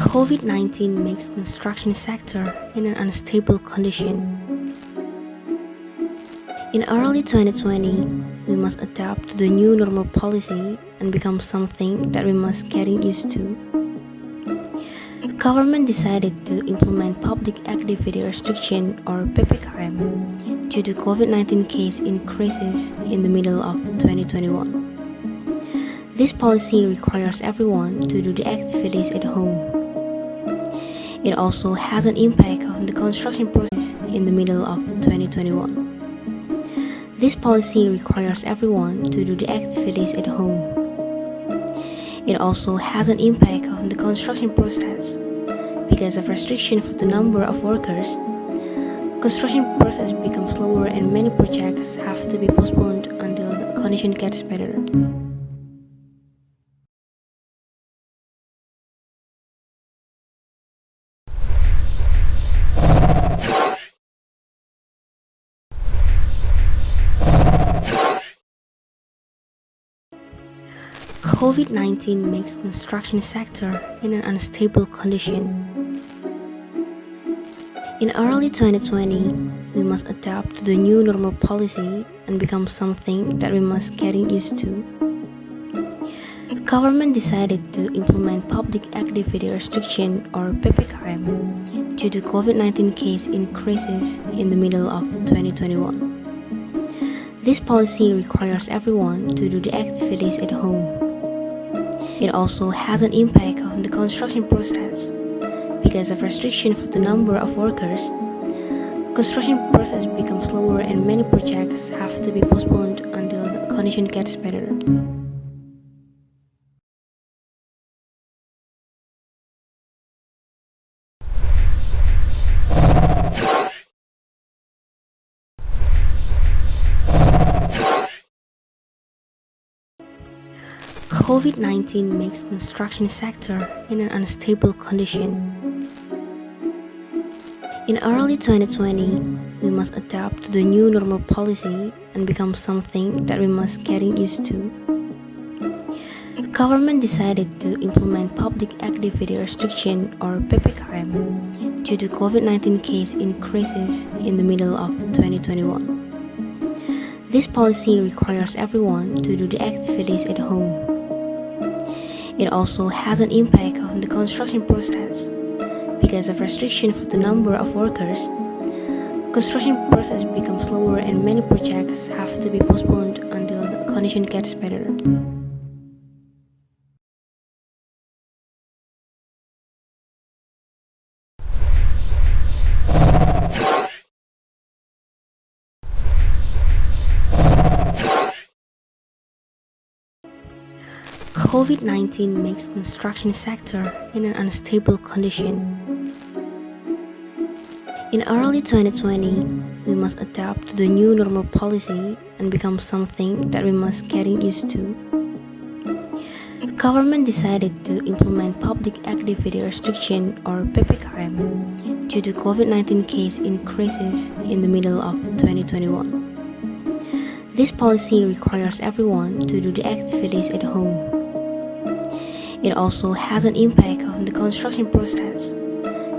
COVID-19 makes construction sector in an unstable condition. In early 2020, we must adapt to the new normal policy and become something that we must getting used to. Government decided to implement public activity restriction or PPKM due to COVID-19 case increases in the middle of 2021. This policy requires everyone to do the activities at home. It also has an impact on the construction process in the middle of 2021. This policy requires everyone to do the activities at home. It also has an impact on the construction process. Because of restriction for the number of workers, construction process becomes slower and many projects have to be postponed until the condition gets better. COVID-19 makes construction sector in an unstable condition. In early 2020, we must adapt to the new normal policy and become something that we must getting used to. Government decided to implement public activity restriction or PPKM due to COVID-19 case increases in the middle of 2021. This policy requires everyone to do the activities at home. It also has an impact on the construction process. Because of restriction for the number of workers, construction process becomes slower and many projects have to be postponed until the condition gets better. COVID-19 makes construction sector in an unstable condition. In early 2020, we must adapt to the new normal policy and become something that we must getting used to. Government decided to implement public activity restriction or PPKM due to COVID-19 case increases in the middle of 2021. This policy requires everyone to do the activities at home. It also has an impact on the construction process. Because of restriction for the number of workers, construction process becomes slower and many projects have to be postponed until the condition gets better. COVID-19 makes construction sector in an unstable condition. In early 2020, we must adapt to the new normal policy and become something that we must getting used to. Government decided to implement public activity restriction or PPKM due to COVID-19 case increases in the middle of 2021. This policy requires everyone to do the activities at home. It also has an impact on the construction process.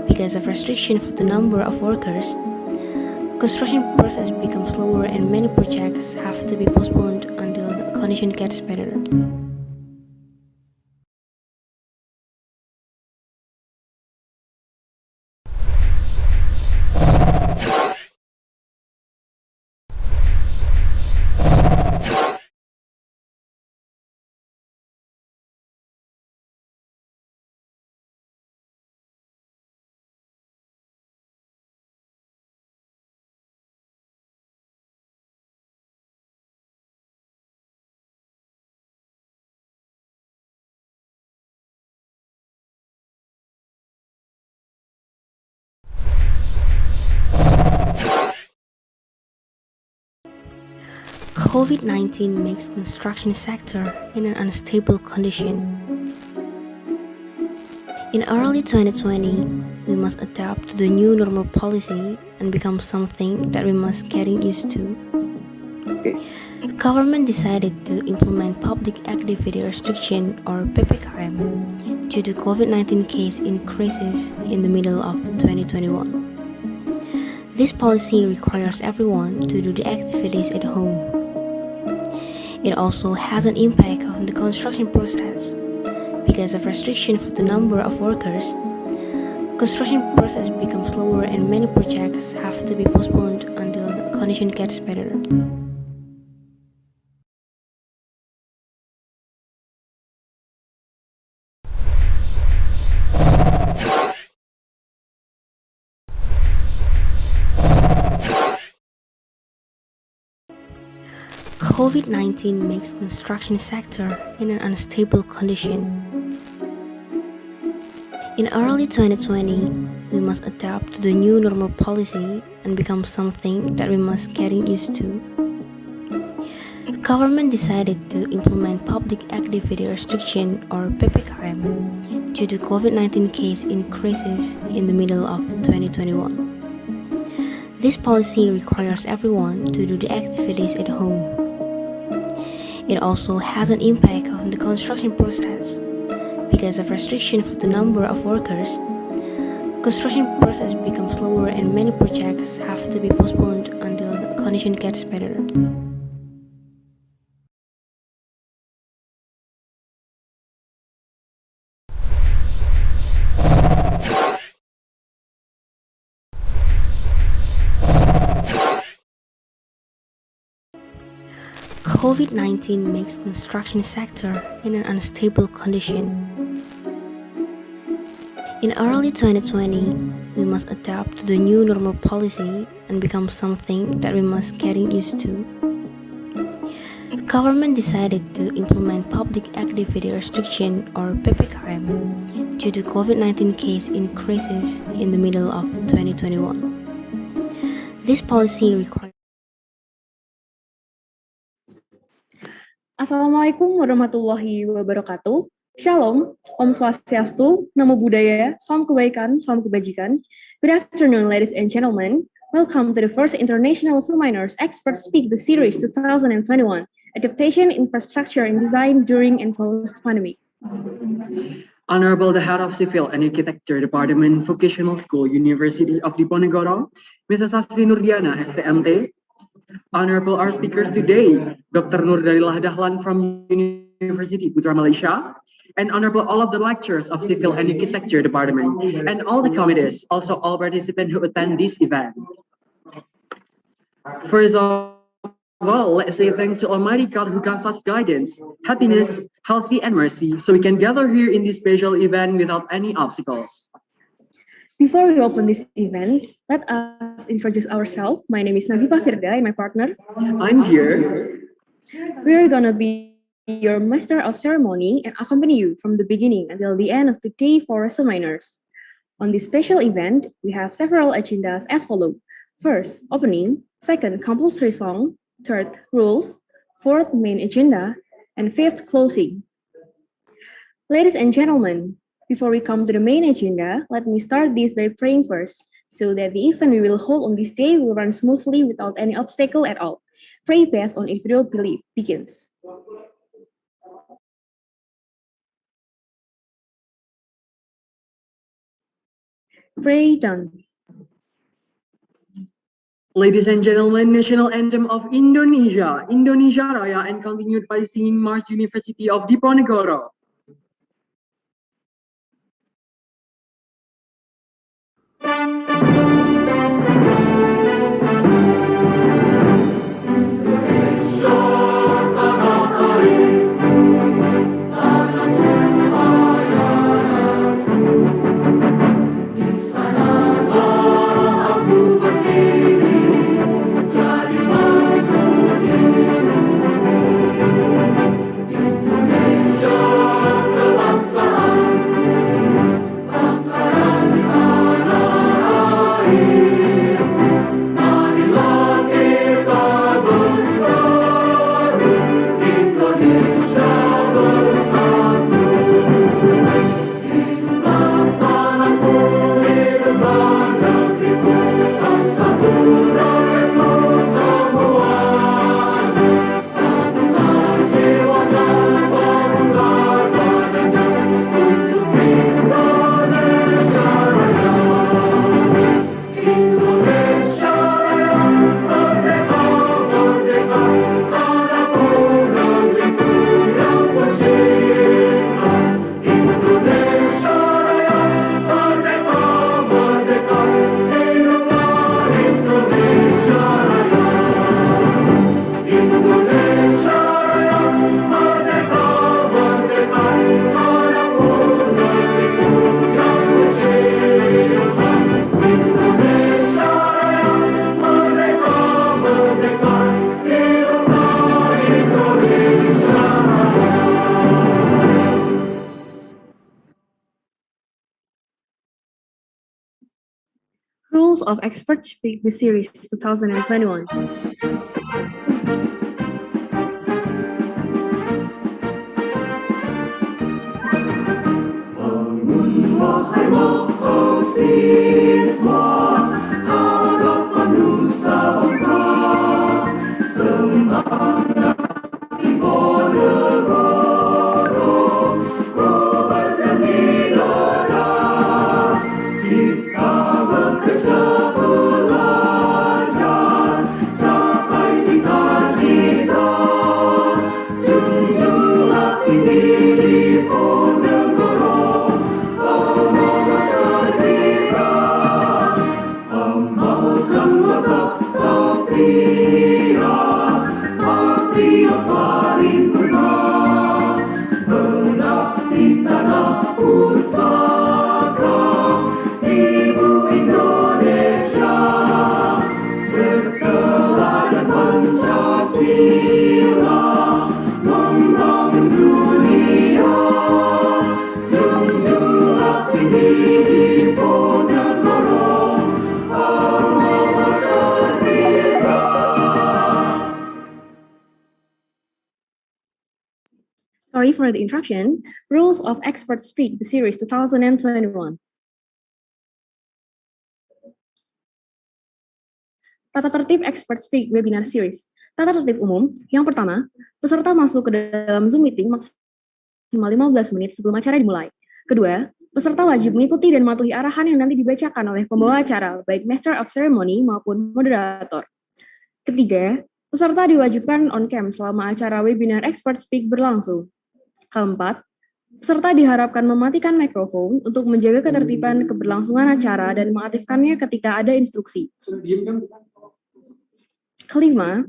Because of restriction for the number of workers, construction process becomes slower and many projects have to be postponed until the condition gets better. COVID-19 makes construction sector in an unstable condition. In early 2020, we must adapt to the new normal policy and become something that we must getting used to. Government decided to implement public activity restriction or PPKM due to COVID-19 case increases in the middle of 2021. This policy requires everyone to do the activities at home. It also has an impact on the construction process. Because of restriction for the number of workers, construction process becomes slower and many projects have to be postponed until the condition gets better. COVID-19 makes construction sector in an unstable condition. In early 2020, we must adapt to the new normal policy and become something that we must getting used to. Government decided to implement public activity restriction or PPKM due to COVID-19 case increases in the middle of 2021. This policy requires everyone to do the activities at home. It also has an impact on the construction process. Because of restriction for the number of workers, construction process becomes slower and many projects have to be postponed until the condition gets better. COVID-19 makes construction sector in an unstable condition. In early 2020, we must adapt to the new normal policy and become something that we must getting used to. Government decided to implement public activity restriction or PPKM due to COVID-19 case increases in the middle of 2021. This policy requires Assalamualaikum warahmatullahi wabarakatuh. Shalom, Om Swastiastu, Namo Buddhaya, Salam Kebaikan, Salam Kebajikan. Good afternoon, ladies and gentlemen. Welcome to the first International Seminars Expert Speak the Series 2021, Adaptation, Infrastructure, and Design during and post-pandemic. Honorable the Head of Civil and Architecture Department, Vocational School, University of Diponegoro, Mrs. Sastri Nurdiana, STMT. Honorable our speakers today, Dr. Nurdalillah Dahlan from University Putra Malaysia, and honorable all of the lecturers of Civil and Architecture Department, and all the committees, also all participants who attend this event. First of all, let's say thanks to Almighty God who grants us guidance, happiness, health, and mercy, so we can gather here in this special event without any obstacles. Before we open this event, let us introduce ourselves. My name is Nazifa Firda and my partner. I'm Dear. We're gonna be your master of ceremony and accompany you from the beginning until the end of the day for seminars. On this special event, we have several agendas as follows. First, opening. Second, compulsory song. Third, rules. Fourth, main agenda. And fifth, closing. Ladies and gentlemen, before we come to the main agenda, let me start this by praying first, so that the event we will hold on this day will run smoothly without any obstacle at all. Pray based on individual belief begins. Pray done. Ladies and gentlemen, National Anthem of Indonesia, Indonesia Raya, and continued by singing March University of Diponegoro. Indonesia Rules of Expert Speak the Series 2021. Wahai mahasiswa, harapan nusa bangsa, semangat timur negara, kobar dan bidara, kita bekerja belajar, capai cita-cita, junjunglah tinggi di negara. Patria paripurna, mengabdi tanah pusaka, Ibu Indonesia, berteladan Pancasila, membangun dunia, junjunglah tinggi Diponegoro, Sorry for the interruption. Rules of Expert Speak the Series 2021. Tata tertib Expert Speak Webinar Series. Tata tertib umum. Yang pertama, peserta masuk ke dalam Zoom meeting maksimal 15 menit sebelum acara dimulai. Kedua, peserta wajib mengikuti dan mematuhi arahan yang nanti dibacakan oleh pembawa acara, baik Master of Ceremony maupun moderator. Ketiga, peserta diwajibkan on-cam selama acara webinar Expert Speak berlangsung. Keempat, peserta diharapkan mematikan mikrofon untuk menjaga ketertiban keberlangsungan acara dan mengaktifkannya ketika ada instruksi. Kelima,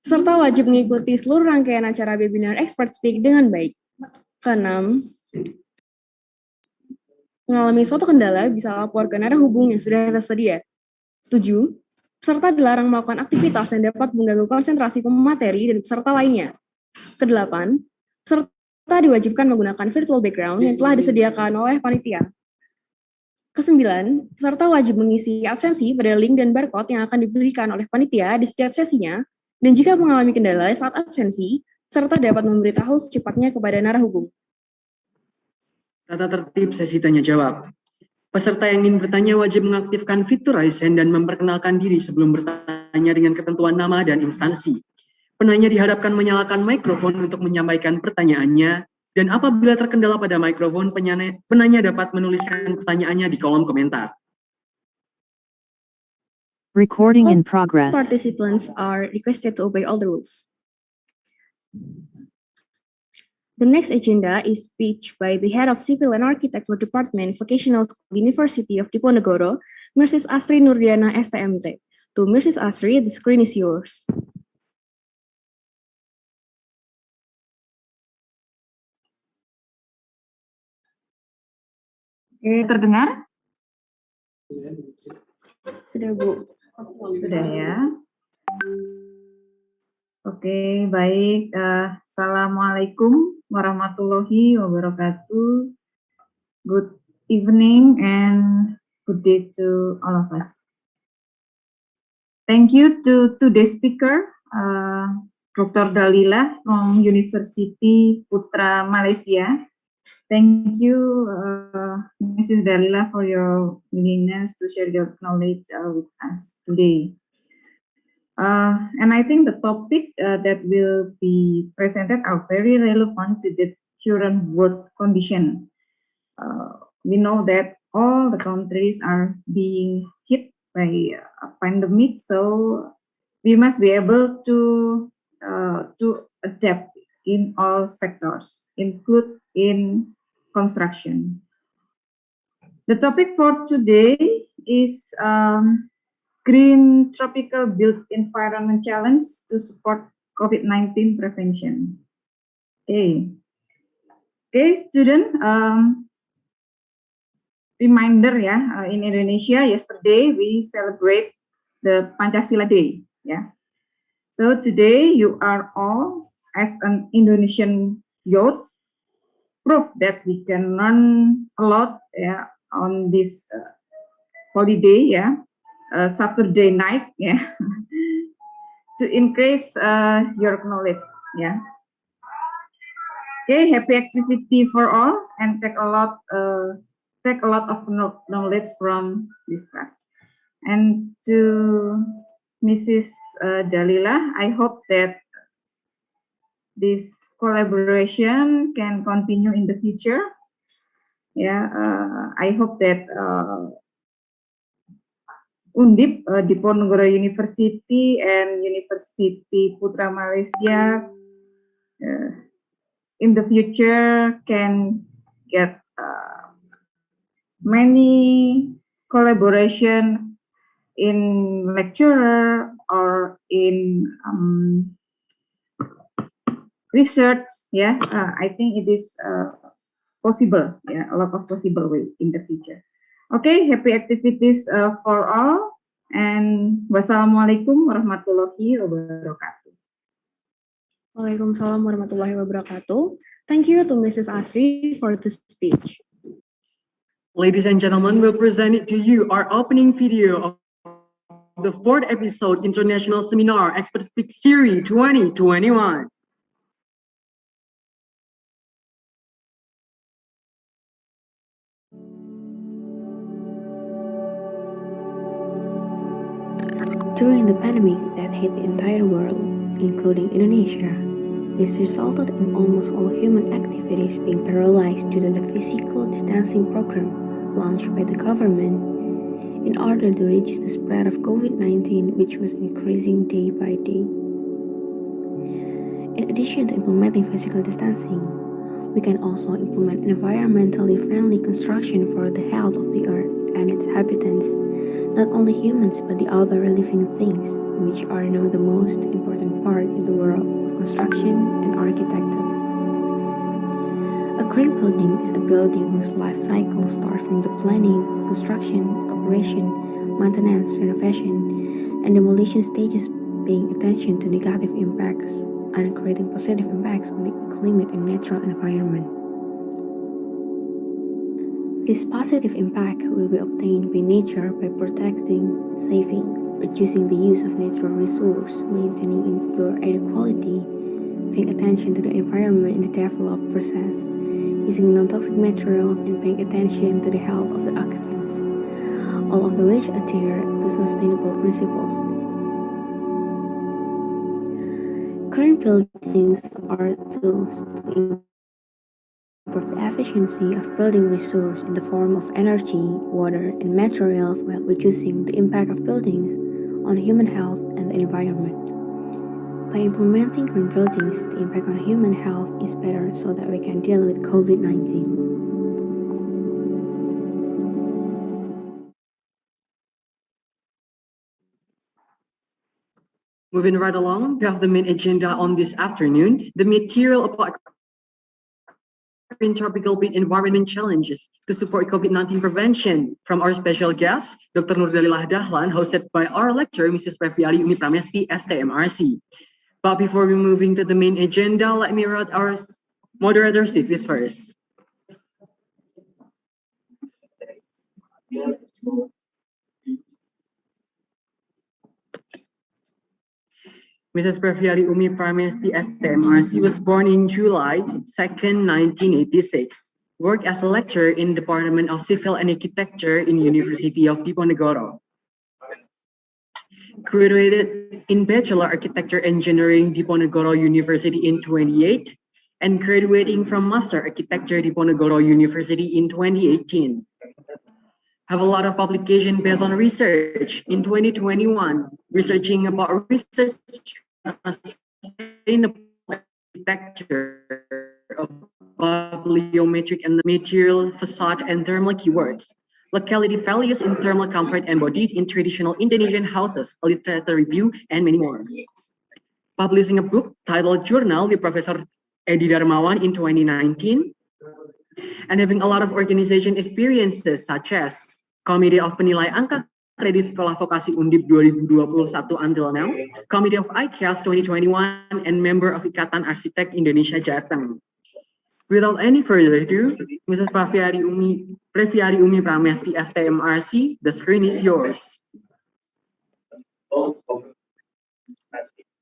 peserta wajib mengikuti seluruh rangkaian acara webinar Expert Speak dengan baik. Keenam, mengalami suatu kendala bisa lapor ke narah hubung yang sudah tersedia. 7. Peserta dilarang melakukan aktivitas yang dapat mengganggu konsentrasi pemateri dan peserta lainnya. Kedelapan, peserta diwajibkan menggunakan virtual background yang telah disediakan oleh panitia. Kesembilan, peserta wajib mengisi absensi pada link dan barcode yang akan diberikan oleh panitia di setiap sesinya, dan jika mengalami kendala saat absensi, peserta dapat memberitahu secepatnya kepada narah hubung. Tata tertib sesi tanya jawab. Peserta yang ingin bertanya wajib mengaktifkan fitur raise hand dan memperkenalkan diri sebelum bertanya dengan ketentuan nama dan instansi. Penanya diharapkan menyalakan mikrofon untuk menyampaikan pertanyaannya, dan apabila terkendala pada mikrofon, penanya dapat menuliskan pertanyaannya di kolom komentar. Recording in progress. Participants are requested to obey all the rules. The next agenda is speech by the Head of Civil and Architecture Department, Vocational School, University of Diponegoro, Mrs. Asri Nurdiana, STMT. To Mrs. Asri, the screen is yours. Oke, terdengar? Sudah, Bu. Sudah ya. Oke, baik. Assalamualaikum warahmatullahi wabarakatuh. Good evening and good day to all of us. Thank you to today's speaker, Dr. Dalila from University Putra, Malaysia. Thank you, Mrs. Dalila, for your willingness to share your knowledge with us today. And I think the topic that will be presented are very relevant to the current world condition. We know that all the countries are being hit by a pandemic, so we must be able to adapt in all sectors, include in construction. The topic for today is Green Tropical Built Environment Challenge to support COVID-19 prevention. Okay, student, reminder ya, in Indonesia yesterday we celebrate the Pancasila Day. Yeah, so today you are all as an Indonesian youth proof that we can learn a lot on this holiday. Yeah, Saturday night, yeah, to increase your knowledge, yeah. Okay, happy activity for all, and take a lot of knowledge from this class. And to Mrs. Dalila, I hope that this collaboration can continue in the future. Yeah, I hope that Undip, Diponegoro University and University Putra Malaysia in the future can get many collaboration in lecturer or in research. Yeah, I think it is possible. Yeah, a lot of possible way in the future. Okay, happy activities for all, and wassalamualaikum warahmatullahi wabarakatuh. Waalaikumsalam warahmatullahi wabarakatuh. Thank you to Mrs. Asri for the speech. Ladies and gentlemen, we'll present it to you our opening video of the 4th episode International Seminar Expert Speak Series 2021. During the pandemic that hit the entire world, including Indonesia, this resulted in almost all human activities being paralyzed due to the physical distancing program launched by the government in order to reduce the spread of COVID-19, which was increasing day by day. In addition to implementing physical distancing, we can also implement environmentally friendly construction for the health of the earth and its inhabitants, not only humans but the other living things, which are now the most important part in the world of construction and architecture. A green building is a building whose life cycle starts from the planning, construction, operation, maintenance, renovation, and demolition stages, paying attention to negative impacts and creating positive impacts on the climate and natural environment. This positive impact will be obtained by nature by protecting, saving, reducing the use of natural resources, maintaining indoor air quality, paying attention to the environment in the developed process, using non-toxic materials, and paying attention to the health of the occupants, all of which adhere to sustainable principles. Green buildings are tools to improve the efficiency of building resources in the form of energy, water, and materials while reducing the impact of buildings on human health and the environment. By implementing green buildings, the impact on human health is better so that we can deal with COVID-19. Moving right along, we have the main agenda on this afternoon, the material about green tropical peak environment challenges to support COVID-19 prevention from our special guest, Dr. Nurdalilah Dahlan, hosted by our lecturer, Mrs. Previari Umi Pramesti, STMRC. But before we move into the main agenda, let me read our moderator CVs first. Mrs. Previari Umi Pramesti STMRC was born in July 2nd, 1986. Worked as a lecturer in Department of Civil and Architecture in University of Diponegoro. Graduated in Bachelor Architecture Engineering Diponegoro University in 2008 and graduating from Master Architecture Diponegoro University in 2018. Have a lot of publication based on research in 2021, researching about research sustainable architecture of bibliometric and material, facade, and thermal keywords. Locality values in thermal comfort embodied in traditional Indonesian houses, a literature review, and many more. Publishing a book titled Journal with Professor Edi Darmawan in 2019, and having a lot of organization experiences such as Committee of Penilai Angka Kredit Sekolah Vokasi Undip 2021 until now, Committee of ICAS 2021, and member of Ikatan Arsitek Indonesia Jateng. Without any further ado, Mrs. Previari Umi Pramesti STMRC, the screen is yours.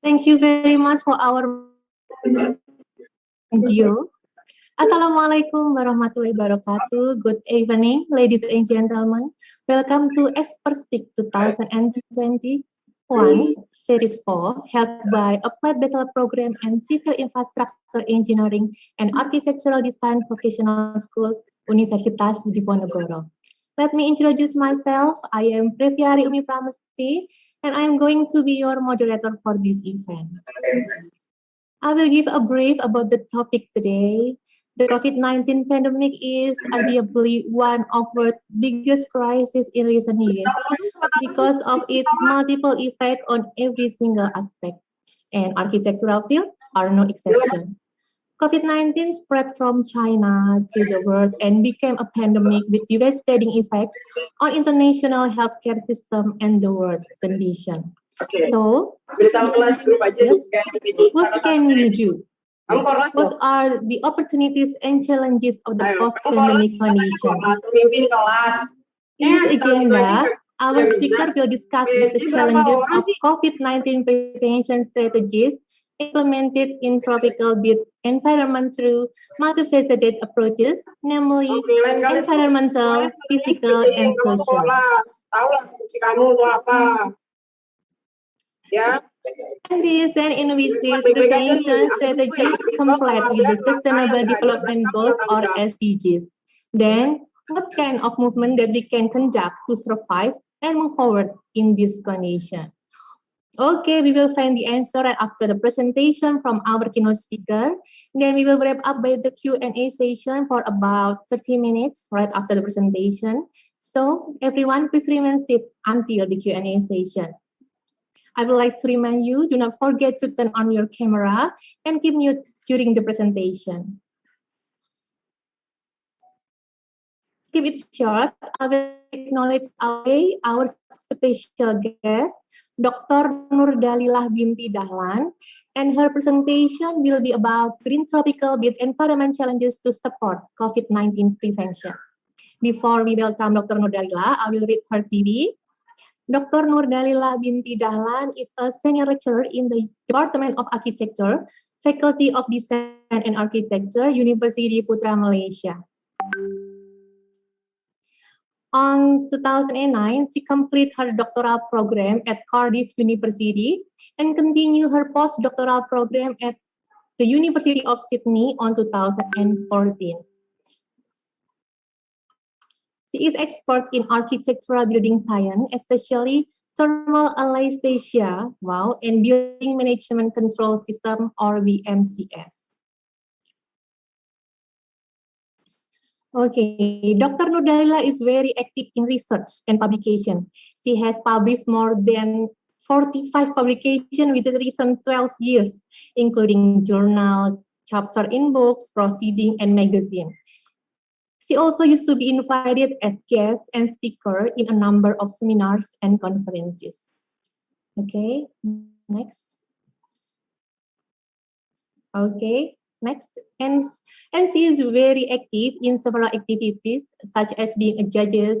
Thank you very much for our video. Assalamualaikum warahmatullahi wabarakatuh. Good evening, ladies and gentlemen. Welcome to Expert Speak 2021 Series 4, held by Applied Bachelor Program and Civil Infrastructure Engineering and Architectural Design Vocational School, Universitas Diponegoro. Let me introduce myself. I am Previari Umi Pramesti, and I am going to be your moderator for this event. I will give a brief about the topic today. The COVID-19 pandemic is arguably one of the biggest crises in recent years because of its multiple effects on every single aspect, and architectural field are no exception. COVID-19 spread from China to the world and became a pandemic with devastating effects on international healthcare system and the world condition. So, what can you do? What are the opportunities and challenges of the post-pandemic condition? In this agenda, our speaker will discuss the challenges of COVID-19 prevention strategies implemented in tropical built environment through multifaceted approaches, namely environmental, physical, and social. And this then in which these prevention strategies comply with the Sustainable Development Goals or SDGs. Then, what kind of movement that we can conduct to survive and move forward in this condition? Okay, we will find the answer right after the presentation from our keynote speaker. Then we will wrap up by the Q&A session for about 30 minutes right after the presentation. So everyone, please remain seated until the Q&A session. I would like to remind you, do not forget to turn on your camera and keep mute during the presentation. Keep it short. I will acknowledge our special guest, Dr. Nur Dalilah binti Dahlan, and her presentation will be about green tropical built environment challenges to support COVID-19 prevention. Before we welcome Dr. Nur Dalilah, I will read her CV. Dr. Nur Dalilah binti Dahlan is a senior lecturer in the Department of Architecture, Faculty of Design and Architecture, University Putra Malaysia. On 2009, she completed her doctoral program at Cardiff University and continued her postdoctoral program at the University of Sydney on 2014. She is expert in architectural building science, especially thermal anesthesia, and building management control system or BMCS. Okay, Dr. Nur Dalilah is very active in research and publication. She has published more than 45 publications within the recent 12 years, including journal, chapter in books, proceeding, and magazine. She also used to be invited as guest and speaker in a number of seminars and conferences. Okay, next. Okay. Next, and she is very active in several activities, such as being a judge,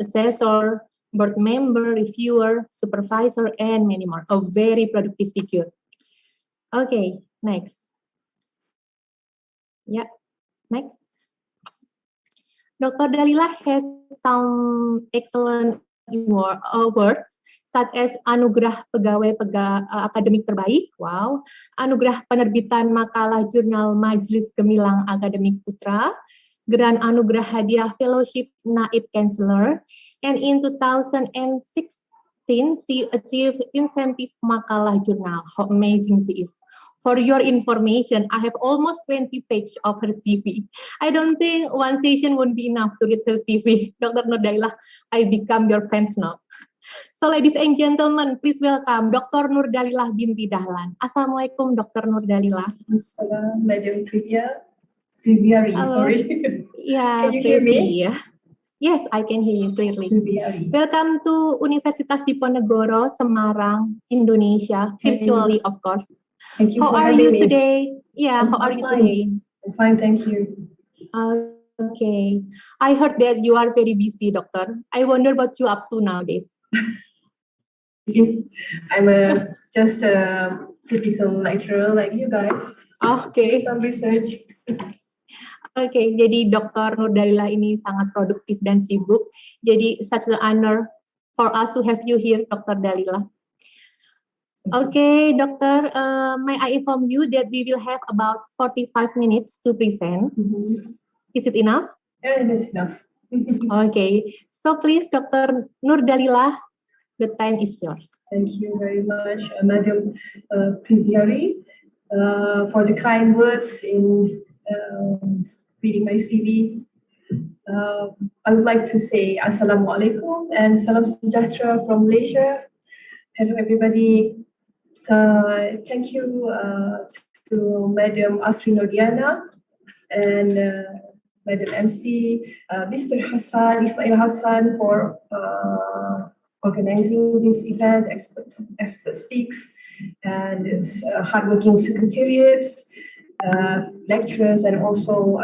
assessor, board member, reviewer, supervisor, and many more. A very productive figure. Okay, next. Yeah, next. Dr. Dalilah has some excellent awards, such as Anugerah Pegawai Akademik Terbaik, Anugerah Penerbitan Makalah Jurnal Majelis Gemilang Akademik Putra, Grand Anugerah Hadiah Fellowship Naib Chancellor, and in 2016, she achieved Incentive Makalah Jurnal. How amazing she is. For your information, I have almost 20 pages of her CV. I don't think one session would be enough to read her CV. Dr. Nur Dalilah, I become your fans now. So ladies and gentlemen, please welcome Dr. Nur Dalilah binti Dahlan. Assalamualaikum, Dr. Nur Dalilah. Assalamualaikum, Madam Previari, sorry. Yeah, can you hear me? Yes, I can hear you clearly. Previari. Welcome to Universitas Diponegoro, Semarang, Indonesia, virtually of course. Thank you how for are having you me. today? Yeah, how are you fine. today? I'm fine, thank you. Okay. I heard that you are very busy, doctor. I wonder what you up to nowadays. I'm just a typical lecturer like you guys. Oke. Some research. Oke, jadi Dr. Nurdalillah ini sangat produktif dan sibuk. Jadi such an honor for us to have you here, Dr. Dalila. Okay, Doctor, may I inform you that we will have about 45 minutes to present. Is it enough? Yeah, it is enough. Okay, so please, Dr. Nurdalillah, the time is yours. Thank you very much, Madam Privyari, for the kind words in reading my CV. I would like to say Assalamualaikum and Salam Sejahtera from Malaysia. Hello, everybody. Thank you to Madam Asri Nordiana and Madam MC, Mr. Ismail Hassan for organizing this event, expert speaks, and its hardworking secretariats, lecturers, and also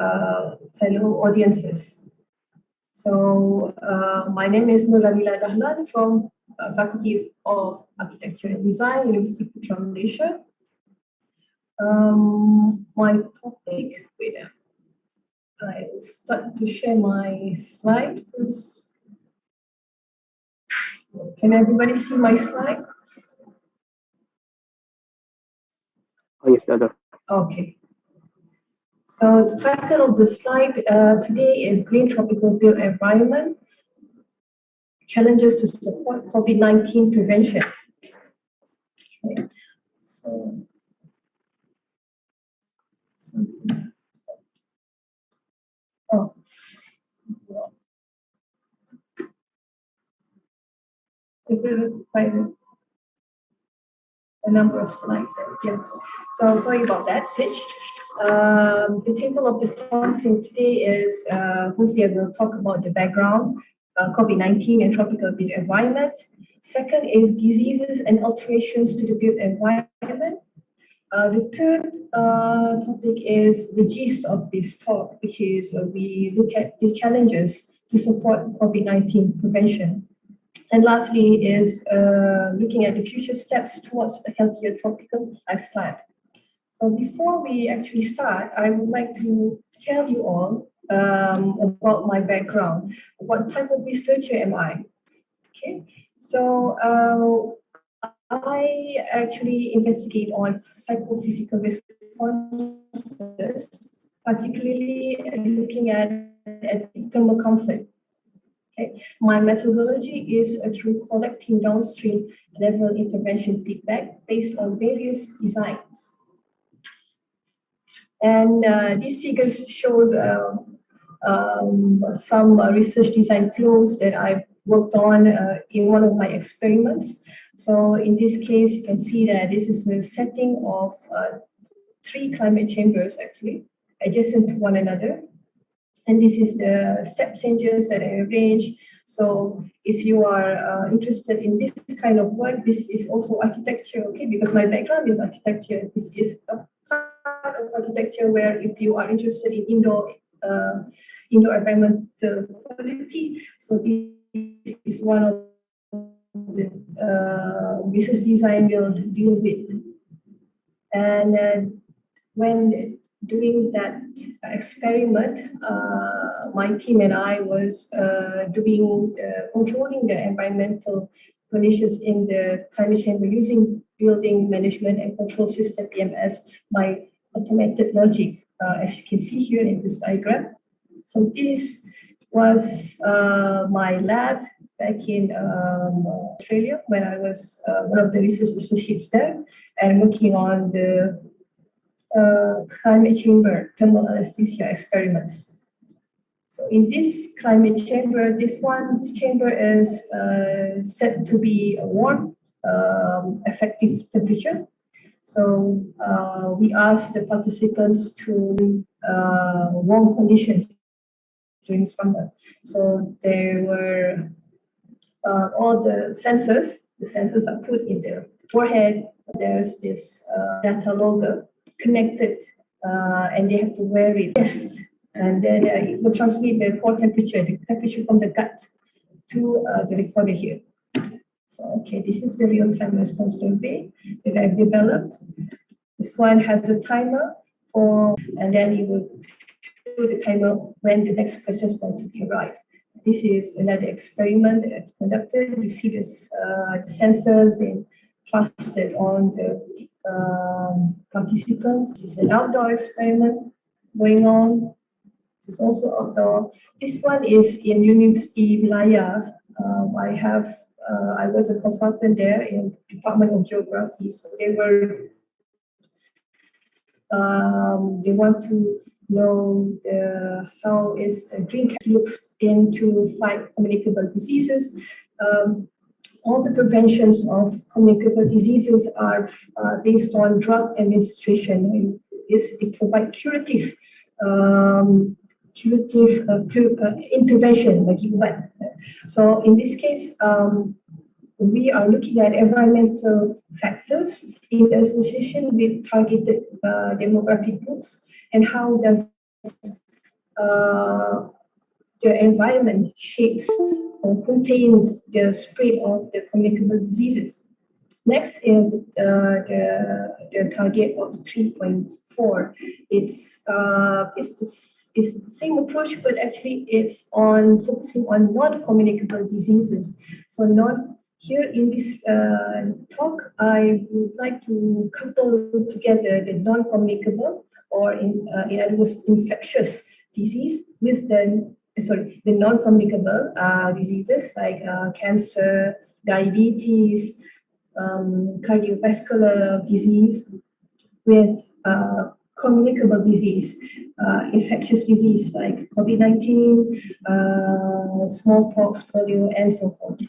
fellow audiences. So my name is Nurdalillah Dahlan from Faculty of Architecture and Design, University Putra Malaysia. My topic, I will start to share my slide first. Can everybody see my slide? Oh, yes, Doctor. Okay. So the title of the slide today is Green Tropical Built Environment, Challenges to Support COVID-19 Prevention. Okay. So oh. Is it quite a number of slides? Yeah. So sorry about that pitch. The table of the content today is firstly I will talk about the background, COVID-19 and tropical built environment. Second is diseases and alterations to the built environment. The third topic is the gist of this talk, which is we look at the challenges to support COVID-19 prevention. And lastly is looking at the future steps towards a healthier tropical lifestyle. So before we actually start, I would like to tell you all about my background. What type of researcher am I? Okay, so I actually investigate on psychophysical responses, particularly looking at thermal comfort. Okay. My methodology is through collecting downstream level intervention feedback based on various designs. And these figures shows some research design flows that I've worked on in one of my experiments. So in this case, you can see that this is a setting of 3 climate chambers actually adjacent to one another. And this is the step changes that I arranged. So if you are interested in this kind of work, this is also architecture, okay? Because my background is architecture. This is a part of architecture where if you are interested in indoor environmental quality, so this is one of the research design will deal with. And when doing that experiment, my team and I was controlling the environmental conditions in the climate chamber using building management and control system BMS by automated logic, as you can see here in this diagram. So this was my lab back in Australia when I was one of the research associates there and working on the climate chamber thermal anesthesia experiments. So in this climate chamber, this chamber is set to be a warm, effective temperature. So we asked the participants to warm conditions during summer. So there were all the sensors. The sensors are put in the forehead. There's this data logger connected, and they have to wear it. Yes. And then it will transmit the core temperature, the temperature from the gut to the recorder here. So, okay, this is the real-time response survey that I've developed. This one has a timer and then it will show the timer when the next question is going to be arrived. This is another experiment that I've conducted. You see this, the sensors being plastered on the participants. It's an outdoor experiment going on. It's also outdoor. This one is in University Malaya. I was a consultant there in Department of Geography. So they want to know how is the green cap looks into fight communicable diseases. All the preventions of communicable diseases are based on drug administration. It provide curative intervention like that. So in this case, we are looking at environmental factors in association with targeted demographic groups and how does the environment shapes or contain the spread of the communicable diseases. Next is the target of 3.4. It's the same approach, but actually it's on focusing on non-communicable diseases. So here in this talk, I would like to couple together the non-communicable, or in other words, infectious disease with the non-communicable diseases like cancer, diabetes, cardiovascular disease, with communicable disease, infectious disease like COVID-19, smallpox, polio, and so forth.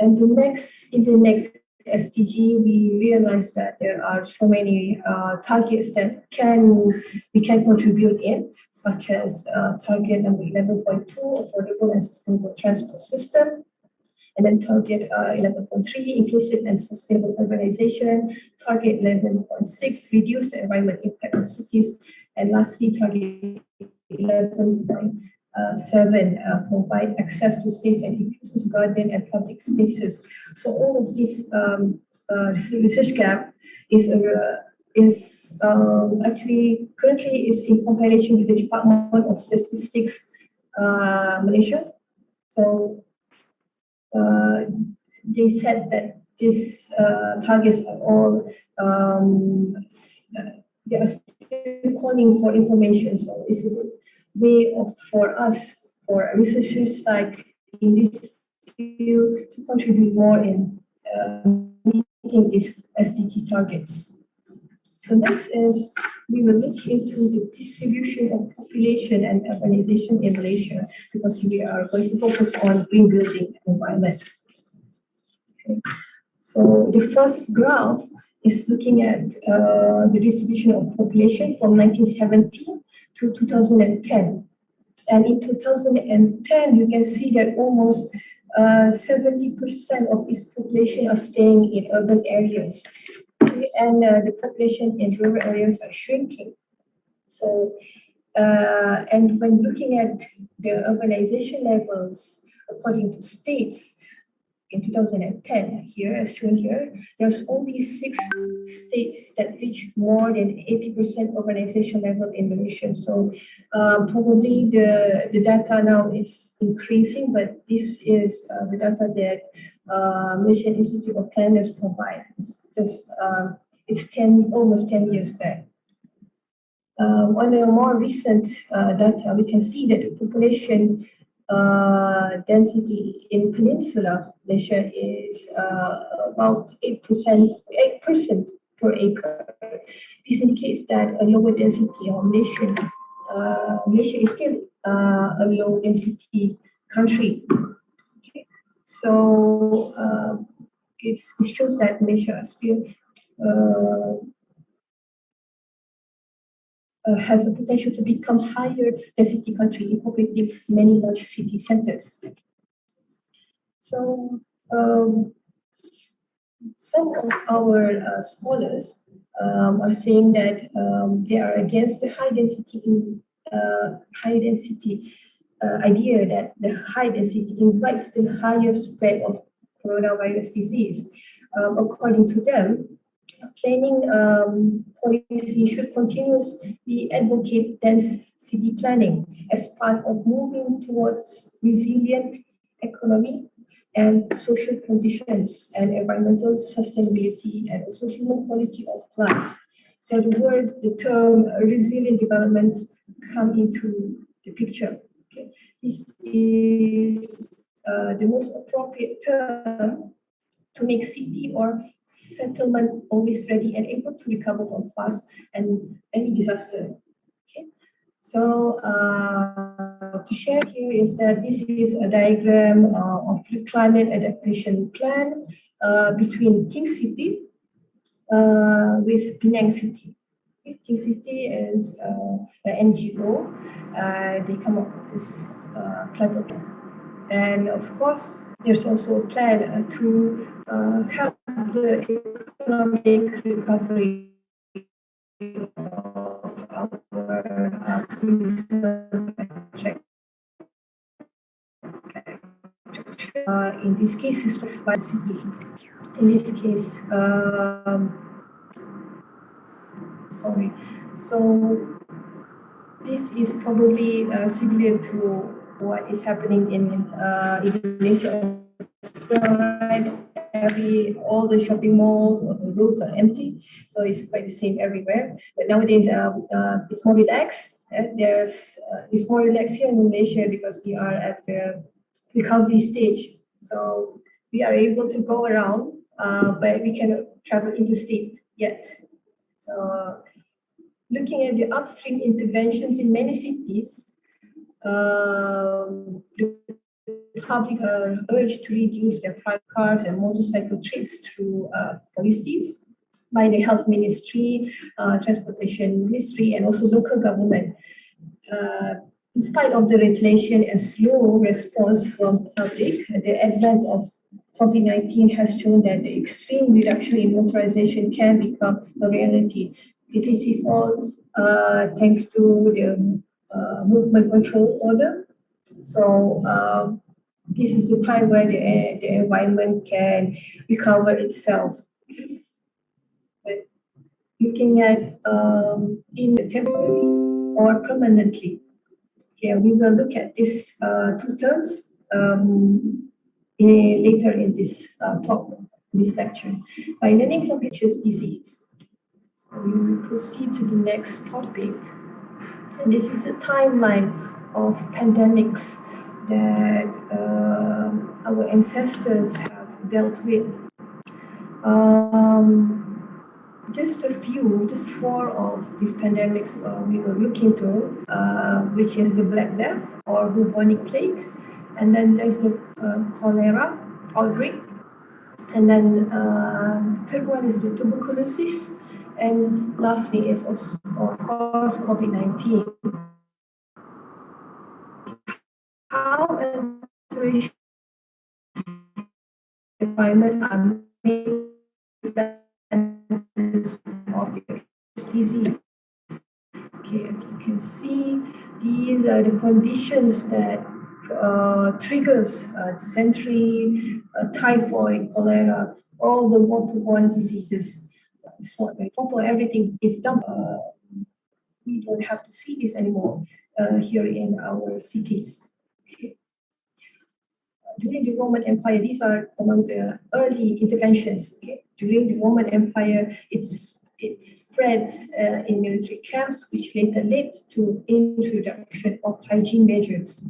And in the next SDG, we realized that there are so many targets that we can contribute in, such as target number 11.2, affordable and sustainable transport system, and then target 11.3, inclusive and sustainable urbanization, target 11.6, reduce the environment impact of cities, and lastly, target 11.7, provide access to safe and inclusive garden and public spaces. So all of this research gap is actually currently is in compilation with the Department of Statistics, Malaysia. So they said that these targets are all they are still calling for information. So it's a way for us, for researchers like in this field, to contribute more in meeting these SDG targets. So next is we will look into the distribution of population and urbanization in Malaysia, because we are going to focus on green building environment. Okay. So the first graph is looking at the distribution of population from 1970 to 2010. And in 2010, you can see that almost 70% of its population are staying in urban areas. Okay. And the population in rural areas are shrinking. So, and when looking at the urbanization levels according to states, in 2010, here as shown here, there's only 6 states that reach more than 80% urbanization level in Malaysia. So probably the data now is increasing, but this is the data that Malaysian Institute of Planners provide. It's just it's almost 10 years back. On a more recent data, we can see that the population density in Peninsula Malaysia is about 8% per acre. This indicates that a lower density of Malaysia is still a low density country. Okay. So it shows that Malaysia still has a potential to become higher density country, incorporating many large city centers. So some of our scholars are saying that they are against the high density idea that the high density invites the higher spread of coronavirus disease. According to them, planning policy should continuously advocate dense city planning as part of moving towards resilient economy and social conditions and environmental sustainability and also human quality of life. So the term resilient developments come into the picture. Okay. This is the most appropriate term to make city or settlement always ready and able to recover from fast and any disaster. Okay. So to share here is that this is a diagram of the climate adaptation plan between King City with Penang City. Okay. King City is an NGO. They come up with this climate plan. And of course, there's also a plan to help the economic recovery of our tourism attraction. In this case, is by city. In this case, sorry. So this is probably similar to what is happening in Indonesia as well, right? All the shopping malls or the roads are empty, so it's quite the same everywhere. But nowadays, it's more relaxed. It's more relaxed here in Malaysia because we are at the recovery stage. So we are able to go around, but we cannot travel interstate yet. So looking at the upstream interventions in many cities, the public are urged to reduce their private cars and motorcycle trips through policies by the Health Ministry, Transportation Ministry, and also local government. In spite of the regulation and slow response from public, the advance of COVID-19 has shown that the extreme reduction in motorization can become a reality. This is all thanks to the movement control order. So this is the time where the environment can recover itself. But looking at in the temporary or permanently, okay, we will look at these two terms later in this talk, this lecture. By learning from infectious disease, so we will proceed to the next topic. And this is a timeline of pandemics that our ancestors have dealt with. Just four of these pandemics we will look into, which is the Black Death or bubonic plague, and then there's the cholera outbreak, and then the third one is the tuberculosis, and lastly is also, of course, COVID-19. How alteration environment are made of disease. Okay, if you can see, these are the conditions that triggers dysentery, typhoid, cholera, all the waterborne diseases. So everything is done. We don't have to see this anymore here in our cities. Okay. During the Roman Empire, these are among the early interventions. Okay. During the Roman Empire, it spreads in military camps, which later led to introduction of hygiene measures.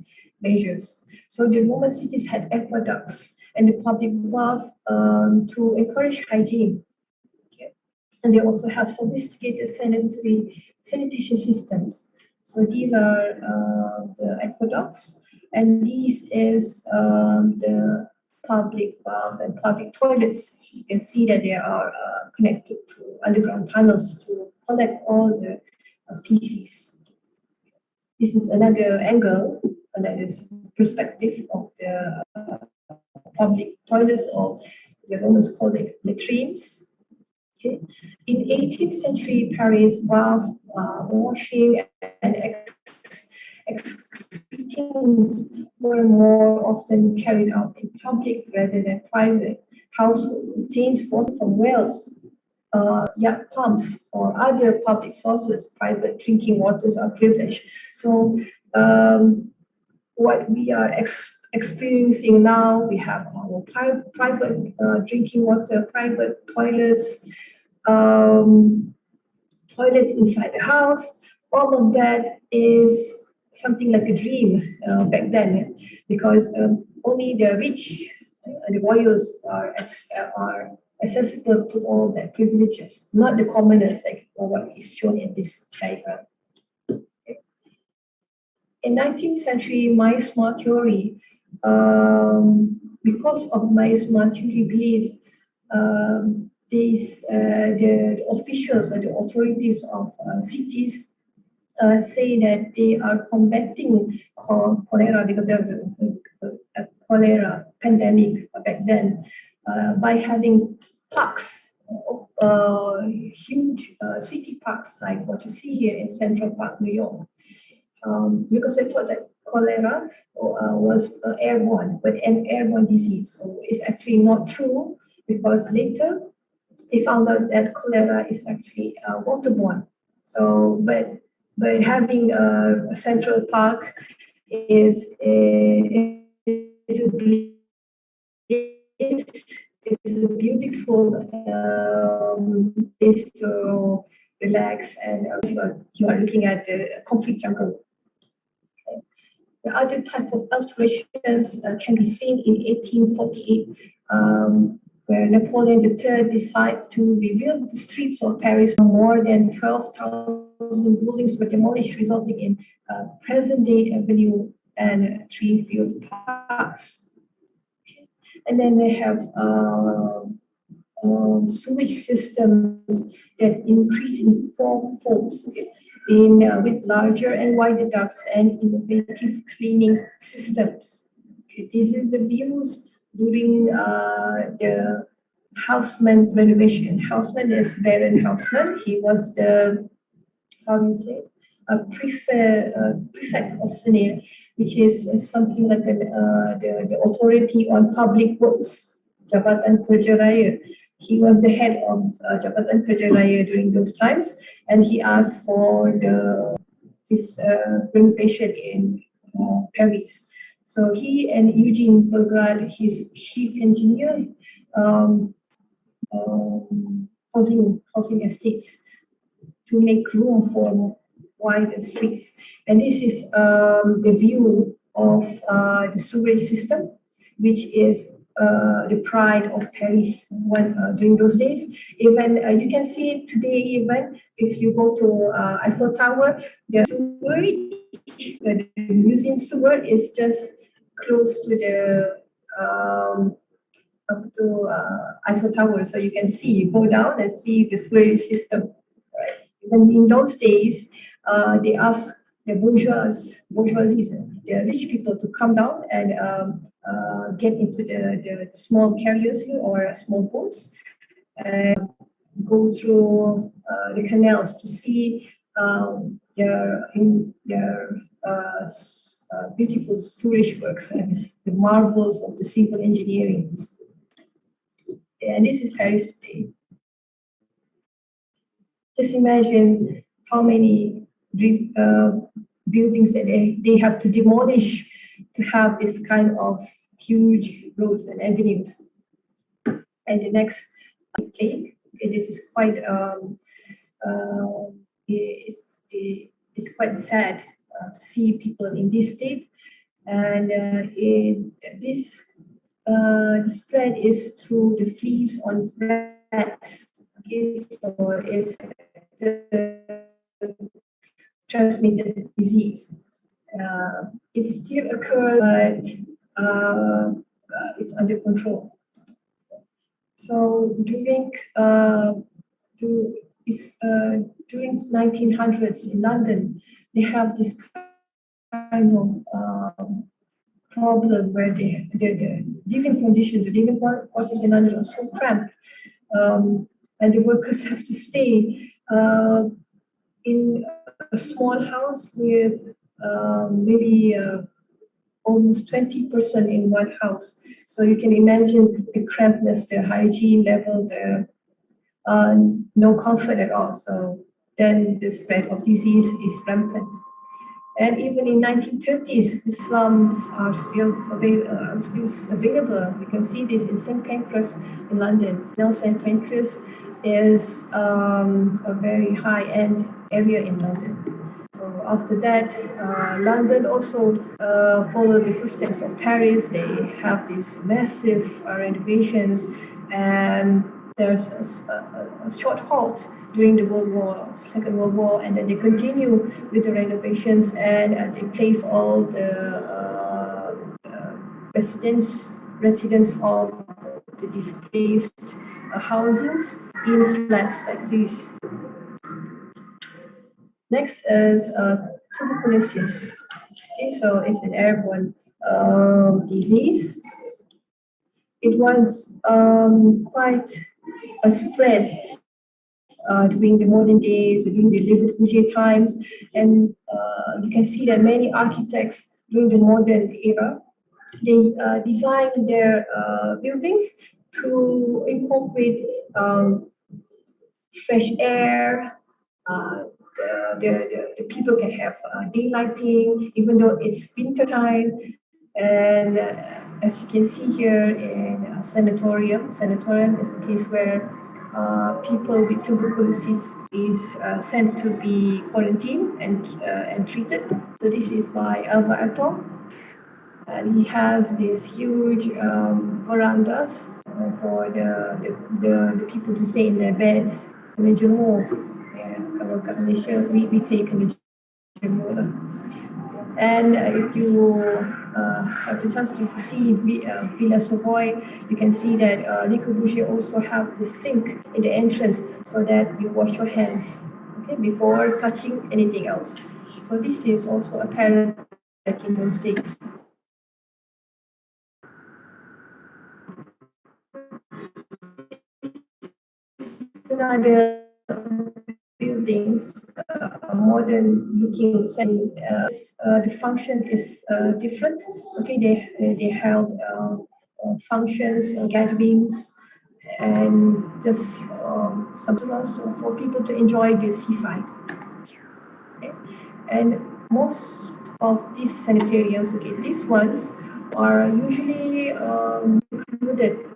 So the Roman cities had aqueducts and the public bath to encourage hygiene. Okay. And they also have sophisticated sanitation systems. So these are the aqueducts, and this is the public bath and public toilets. You can see that they are connected to underground tunnels to collect all the feces. This is another angle, another perspective of the public toilets, or the Romans called it latrines. Okay. In 18th century Paris, bath, washing, and excretings were more often carried out in public rather than private. Household obtains water from wells, yak pumps, or other public sources. Private drinking waters are privileged. So what we are experiencing now, we have our private drinking water, private toilets, toilets inside the house. All of that is something like a dream back then, because only the rich, the royals are accessible to all their privileges, not the commoners, like what is shown in this diagram. In 19th century miasma theory, because of miasma theory beliefs, the officials or the authorities of cities say that they are combating cholera, because there was a cholera pandemic back then, by having parks, huge city parks like what you see here in Central Park, New York. Because I thought that cholera was airborne, but an airborne disease. So it's actually not true, because later they found out that cholera is actually waterborne. So, but having a Central Park is a beautiful place to relax, and you are looking at the concrete jungle. The other type of alterations can be seen in 1848, where Napoleon III decided to rebuild the streets of Paris. More than 12,000 buildings were demolished, resulting in present-day Avenue and three-field parks. Okay. And then they have sewage systems that increase in fourfold, okay, with larger and wider ducts and innovative cleaning systems. Okay, this is the views during the Haussmann renovation. Haussmann is Baron Haussmann. He was the, how do you say it? A prefect of Senate, which is something like the authority on public works, Jabatan Kerja Raya. He was the head of Jabatan Kerja Raya during those times, and he asked for this renovation in Paris. So he and Eugene Belgrade, his chief engineer, housing estates to make room for wider streets. And this is the view of the sewerage system, which is the pride of Paris during those days. Even you can see it today, even if you go to Eiffel Tower, the sewerage, the museum sewer is just close to the up to Eiffel Tower, so you can see, you go down and see the sewerage system. Right? Even in those days, they asked the bourgeoisie, the rich people, to come down and get into the small carriers here or small boats and go through the canals to see their beautiful sewerage works and the marvels of the civil engineering. And this is Paris today. Just imagine how many buildings that they have to demolish to have this kind of huge roads and avenues. And the next plague, okay, this is quite it's quite sad to see people in this state, and this spread is through the fleas on rats. Okay, so it's transmitted disease. It still occurs, but it's under control. So during 1900s in London, they have this kind of problem where the living conditions, the living quarters in London are so cramped, and the workers have to stay in a small house with maybe almost 20% in one house. So you can imagine the crampedness, the hygiene level, the no comfort at all. So then the spread of disease is rampant. And even in 1930s, the slums are still available. You can see this in St. Pancras in London. Now St. Pancras is a very high-end area in London. So after that, London also followed the footsteps of Paris. They have these massive renovations, and there's a short halt during the Second World War, and then they continue with the renovations, and they place all the residents of the displaced housings in flats like this. Next is tuberculosis. Okay, so it's an airborne disease. It was quite a spread during the modern days, during the Le Corbusier times, and you can see that many architects during the modern era, they designed their buildings to incorporate fresh air. The people can have daylighting, even though it's winter time. And as you can see here in a sanatorium is a place where people with tuberculosis is sent to be quarantined and treated. So this is by Alva Atom. And he has these huge verandas for the people to stay in their beds. Kena jemur. Kalau kat Malaysia, we say kena jemur lah. And if you have the chance to see Villa Savoy, you can see that Le Corbusier also have the sink in the entrance so that you wash your hands, okay, before touching anything else. So this is also apparent back in those days. Another buildings, modern looking, the function is different. Okay, they held functions, gatherings, and just sometimes for people to enjoy the seaside. Okay. And most of these sanitariums, okay, these ones are usually secluded.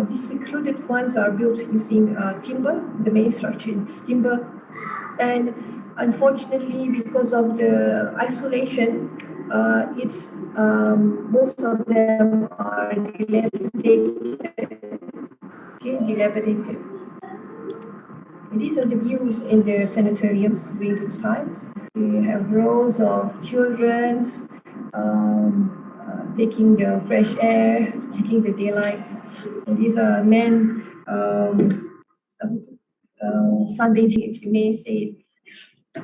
These secluded ones are built using timber. The main structure is timber, and unfortunately, because of the isolation, it's most of them are dilapidated. Okay, dilapidated. And these are the views in the sanatoriums during those times. We have rows of children taking the fresh air, taking the daylight. And these are men sunbathing, if you may say it.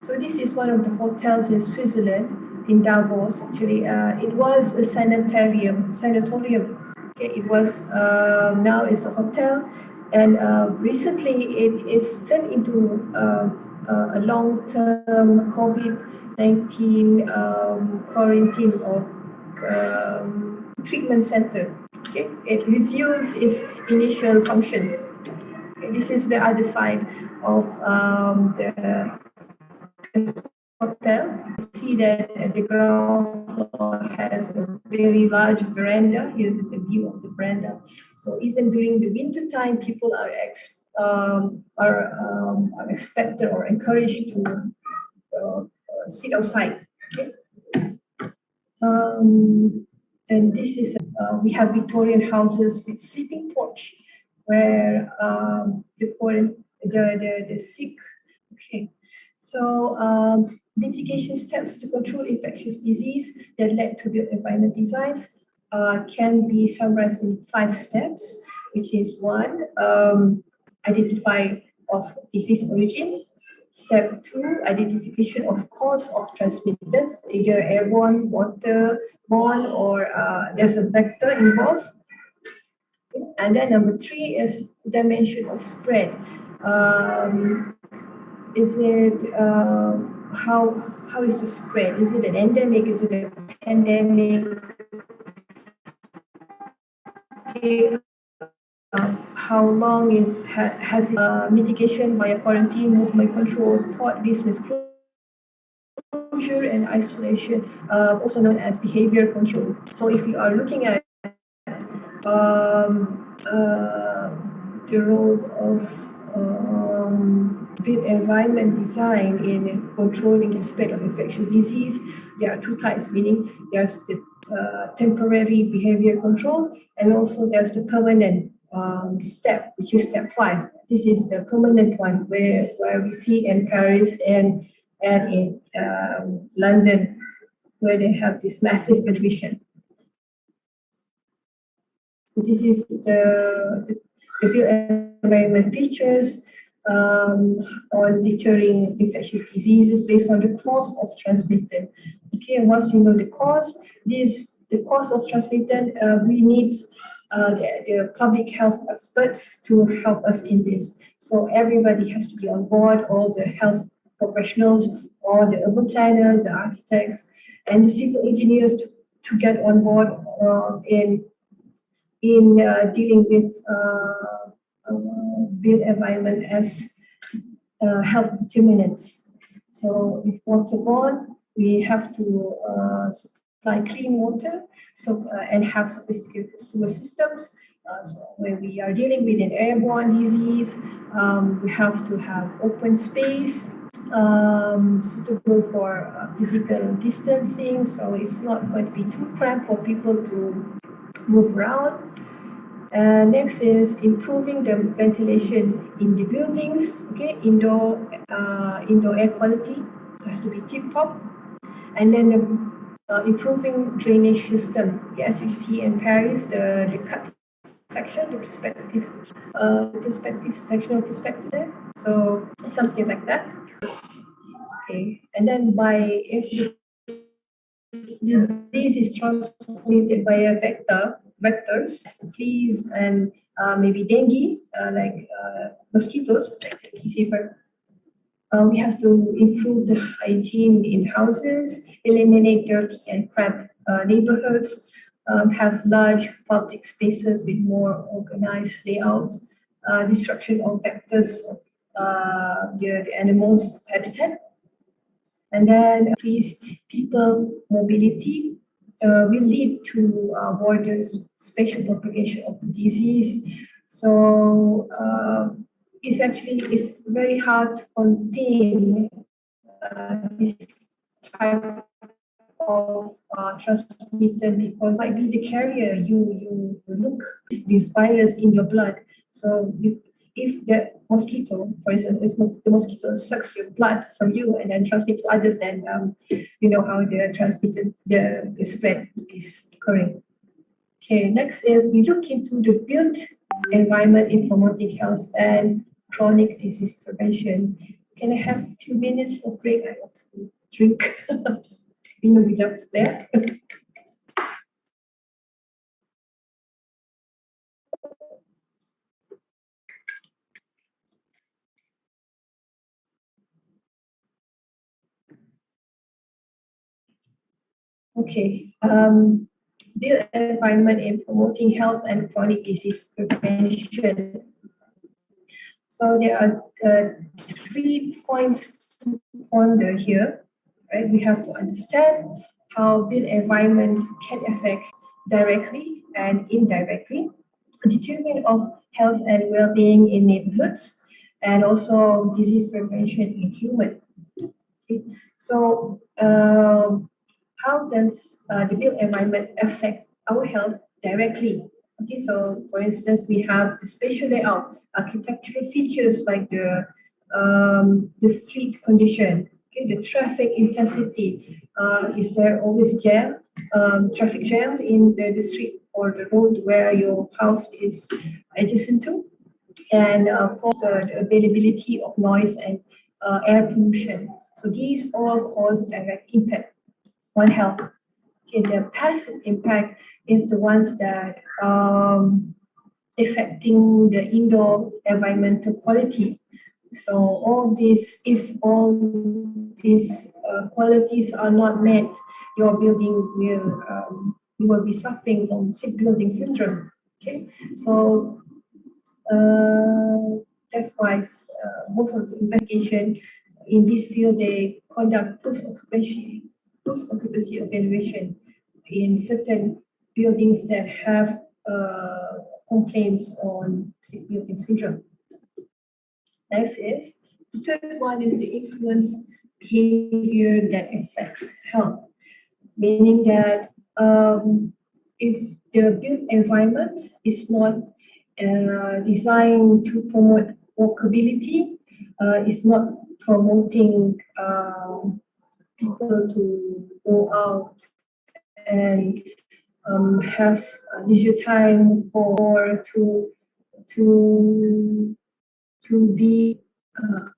So this is one of the hotels in Switzerland, in Davos. Actually, it was a sanatorium. Okay, it was now it's a hotel, and recently it is turned into a long-term COVID-19 quarantine or treatment center. Okay, it resumes its initial function. Okay, this is the other side of the hotel. You see that the ground floor has a very large veranda. Here's the view of the veranda. So even during the winter time, people are expected or encouraged to sit outside. Okay? And this is we have Victorian houses with sleeping porch, where the sick. Okay, so mitigation steps to control infectious disease that led to the environment designs can be summarized in 5 steps, which is 1, identify of disease origin. Step 2, identification of cause of transmittance, either airborne, waterborne, or there's a vector involved. And then number 3 is dimension of spread. Is it how is the spread? Is it an endemic? Is it a pandemic? Okay. How long has mitigation via quarantine, movement control, port business closure, and isolation, also known as behavior control. So if we are looking at the role of built environment design in controlling the spread of infectious disease, there are two types, meaning there's the temporary behavior control, and also there's the permanent step, which is step 5. This is the permanent one, where we see in Paris and in London, where they have this massive revision. So this is the built environment features on deterring infectious diseases based on the cause of transmission. Okay, and once you know the cause, the cause of transmission, we need the public health experts to help us in this. So everybody has to be on board, all the health professionals, all the urban planners, the architects, and the civil engineers to get on board in dealing with built environment as health determinants. So if waterborne, we have to supply clean water, and have sophisticated sewer systems. So when we are dealing with an airborne disease, we have to have open space, suitable for physical distancing, so it's not going to be too cramped for people to move around. Next is improving the ventilation in the buildings. Okay, indoor air quality has to be tip top, and then improving drainage system. Okay, as you see in Paris, the cut section, the sectional perspective there. So something like that. Okay, and then if the disease is transmitted via vectors, fleas, and maybe dengue, like mosquitoes, like dengue fever. We have to improve the hygiene in houses, eliminate dirty and cramped neighborhoods, have large public spaces with more organized layouts, destruction of vectors of the animals' habitat, and then increase people mobility will lead to borders spatial propagation of the disease. So it's very hard to contain this type of transmission, because it might be the carrier. You look this virus in your blood. So if the mosquito, for instance, if the mosquito sucks your blood from you and then transmit to others, then you know how the spread is occurring. Okay, next is we look into the built environment in promoting health and chronic disease prevention. Can I have a few minutes of break? I want to drink. Minum kejap there. Okay, built environment in promoting health and chronic disease prevention. So there are 3 points to ponder here, right? We have to understand how built environment can affect directly and indirectly determinant of health and well-being in neighborhoods, and also disease prevention in human. Okay. So how does the built environment affect our health directly? Okay, so for instance, we have the spatial layout, architectural features like the street condition, okay, the traffic intensity. Is there always traffic jammed in the street or the road where your house is adjacent to? And of course, the availability of noise and air pollution. So these all cause direct impact on health. Okay, the passive impact is the ones that affecting the indoor environmental quality, So if all these qualities are not met, your building will be suffering from sick building syndrome. Okay, so that's why most of the investigation in this field, they conduct post-occupancy evaluation in certain buildings that have complaints on sick building syndrome. Next is, the third one is the influence behavior that affects health, meaning that if the built environment is not designed to promote walkability, it's not promoting people to go out and have leisure time or to be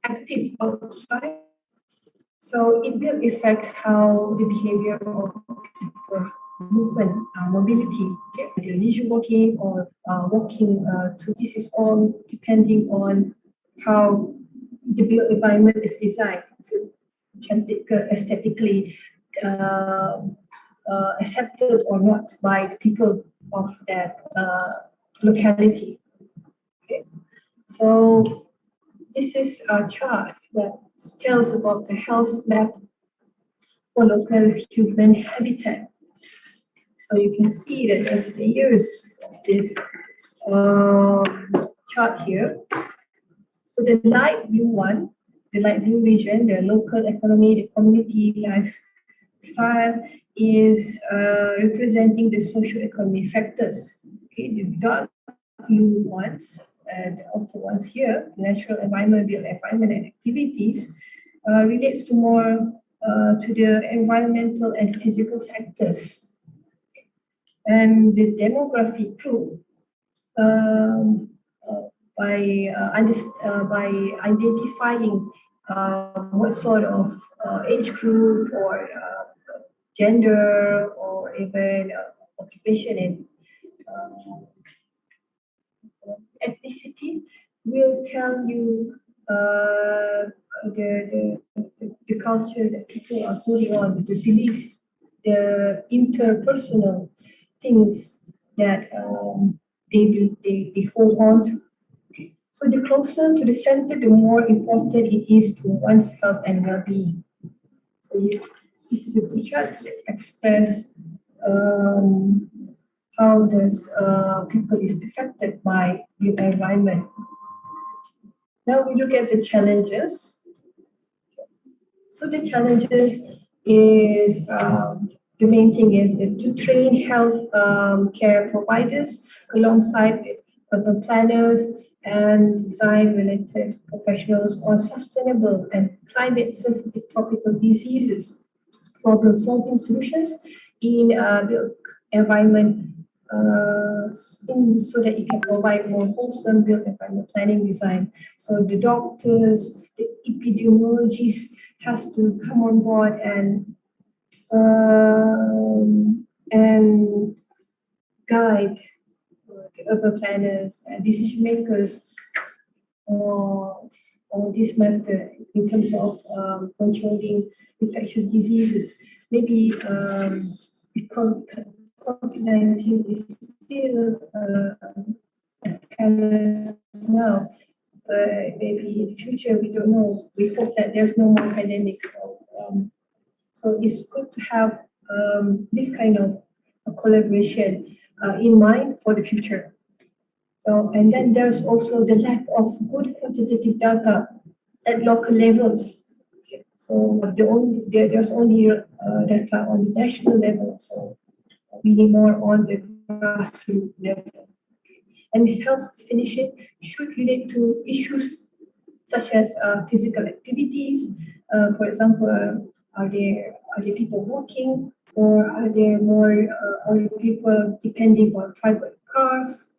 active outside. So it will affect how the behavior of people, movement, mobility, okay? The leisure walking or walking this is all depending on how the built environment is designed. So aesthetically accepted or not by the people of that locality. Okay, so this is a chart that tells about the health map for local human habitat. So you can see that there's layers of this chart here. So the light blue one, the light blue region, the local economy, the community lifestyle is representing the socio-economic factors. Okay, the dark blue ones, the outer ones here, natural environment, built environment and activities, relates to more to the environmental and physical factors. And the demographic group, by identifying what sort of age group or gender or even occupation and ethnicity will tell you the culture that people are putting on, the beliefs, the interpersonal things that they hold on to. Okay. So the closer to the center, the more important it is to one's health and well-being. So this is a good chart to express how does people is affected by the environment. Now we look at the challenges. So the challenges is the main thing is that to train health care providers alongside urban planners and design-related professionals on sustainable and climate-sensitive tropical diseases, problem-solving solutions in built environment so that it can provide more wholesome built environment planning design. So the doctors, the epidemiologists has to come on board and guide the urban planners and decision makers on this method in terms of controlling infectious diseases. Maybe because COVID-19 is still now, but maybe in the future we don't know. We hope that there's no more pandemics. So it's good to have this kind of collaboration in mind for the future. So, and then there's also the lack of good quantitative data at local levels. Okay. So there's only data on the national level. So we need more on the grassroots level. Okay. And health definition should relate to issues such as physical activities. For example, are there people walking, or are there more people depending on private cars?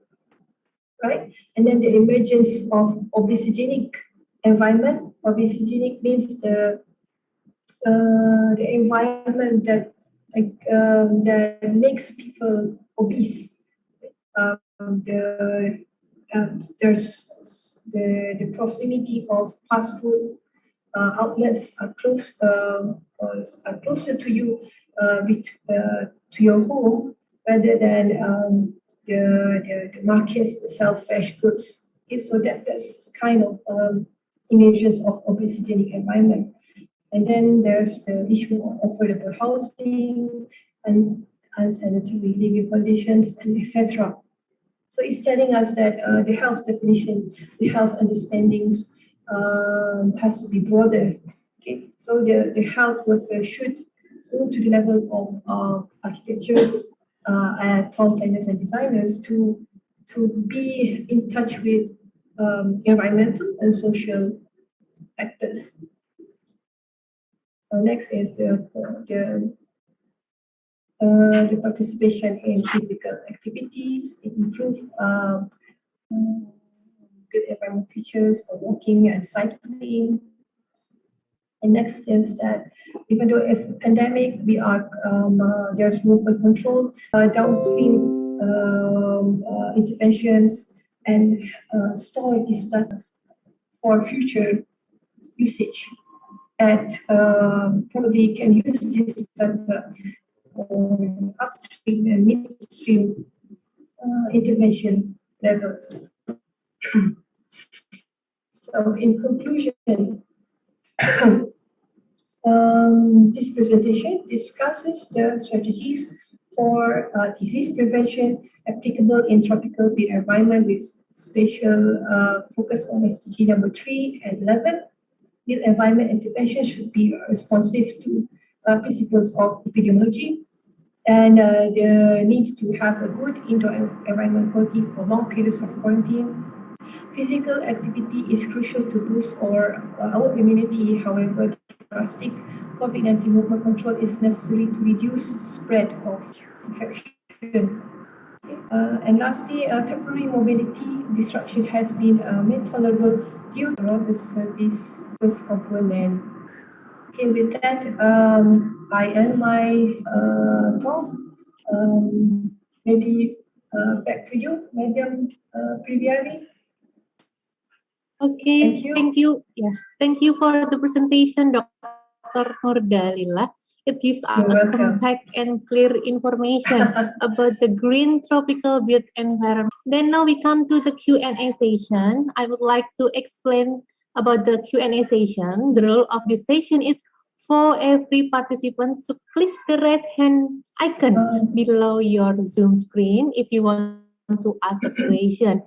Right? And then the emergence of obesogenic environment. Obesogenic means the environment that that makes people obese. There's the proximity of fast food outlets are closer to you, to your home, rather than the markets that sell fresh goods. Okay, so that's the kind of images of obesogenic environment. And then there's the issue of affordable housing and unsanitary living conditions, and etc. So it's telling us that the health definition, the health understandings has to be broader. Okay, so the health worker should go to the level of architectures and town planners and designers to be in touch with environmental and social actors. So next is the participation in physical activities, improve good environment features for walking and cycling. And next is that even though it's a pandemic, we are there's movement control, downstream interventions, and storage data for future usage. And probably can use this data upstream and midstream intervention levels. So in conclusion, this presentation discusses the strategies for disease prevention applicable in tropical built environment with special focus on SDG number 3 and 11. Built environment intervention should be responsive to principles of epidemiology and the need to have a good indoor environment quality for long periods of quarantine. Physical activity is crucial to boost our immunity. However, drastic COVID-19 movement control is necessary to reduce spread of infection. And lastly, temporary mobility disruption has been made tolerable due to the service component. Okay, with that, I end my talk. Maybe back to you, Madam Privyani. Okay, Thank you. Yeah, thank you for the presentation, Dr. Nurdalila. It gives us You're a welcome. compact and clear information about the green tropical built environment. Then now we come to the Q&A session. I would like to explain about the Q&A session. The rule of this session is for every participant to click the raise hand icon below your Zoom screen if you want to ask a question.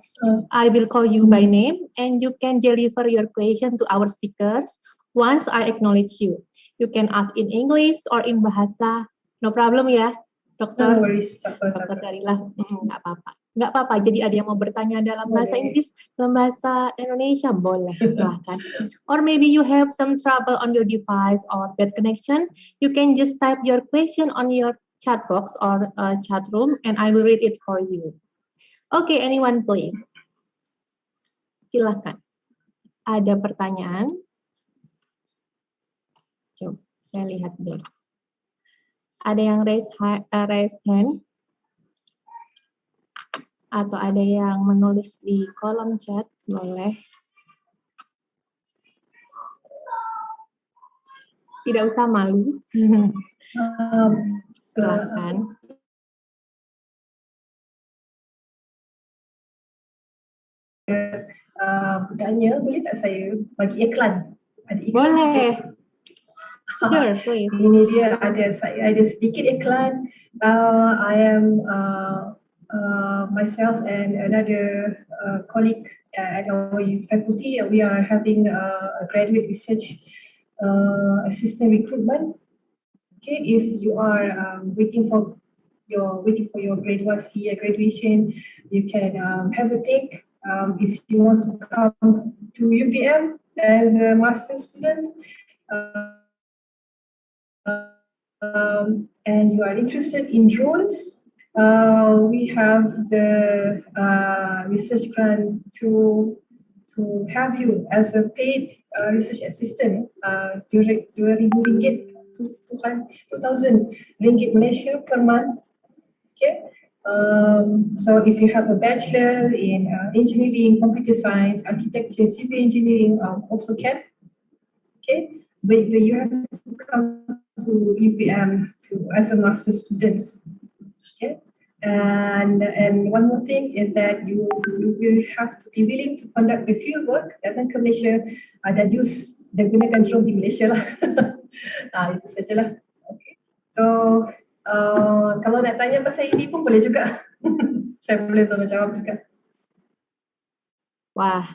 I will call you by name and you can deliver your question to our speakers once I acknowledge you. You can ask in English or in Bahasa. No problem ya, Dokter? No worries, Dokter Dalila. Nggak apa-apa. Nggak apa-apa. Jadi ada yang mau bertanya dalam bahasa Inggris, dalam bahasa Indonesia, boleh. Silahkan. Or maybe you have some trouble on your device or bad connection. You can just type your question on your chat box or chat room and I will read it for you. Okay, anyone please. Silahkan. Ada pertanyaan? Coba saya lihat dulu. Ada yang raise hand? Atau ada yang menulis di kolom chat? Boleh. Tidak usah malu. Silakan. Bertanya, boleh tak saya bagi iklan? Ada iklan Boleh. sikit? Sure, please. Ini dia, saya ada sedikit iklan. I am myself and another colleague at our faculty. We are having a graduate research assistant recruitment. Okay, if you are waiting for your grade 1C graduation, you can have a think. If you want to come to UPM as a master student, and you are interested in drones, we have the research grant to have you as a paid research assistant, 2,000 ringgit Malaysia per month. Okay, So if you have a bachelor in engineering, computer science, architecture, civil engineering, also can. Okay, but you have to come to UPM to as a master students. Okay, and one more thing is that you will have to be willing to conduct the field work datang ke Malaysia dan use dan gunakan drone di Malaysia lah. Itu sajalah. Okay, so kalau nak tanya pasal ini pun boleh juga. Saya boleh tolong jawab juga. Wah,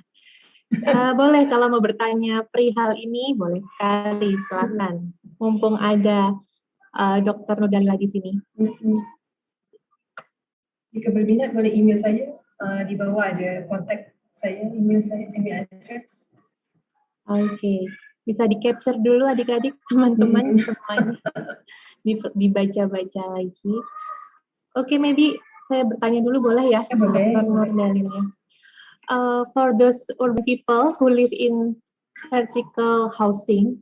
boleh kalau mau bertanya perihal ini, boleh sekali, silakan. Mumpung ada Dr. Nurdalila di sini. Jika berminat boleh email saya, di bawah ada kontak saya, email address. Oke, bisa di-capture dulu adik-adik, teman-teman, semuanya. Dibaca-baca lagi. Oke, maybe saya bertanya dulu boleh ya, Boleh. Dr. Nurdalila. For those urban people who live in vertical housing,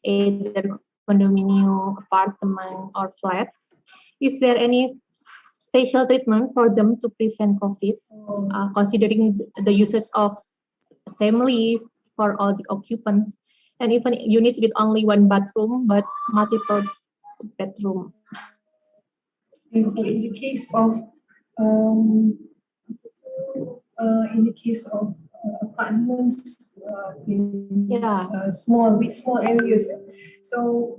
either condominium, apartment, or flat, is there any special treatment for them to prevent COVID, considering the uses of same lift for all the occupants, and even unit with only one bathroom but multiple bedroom? In the case of apartments with small areas, so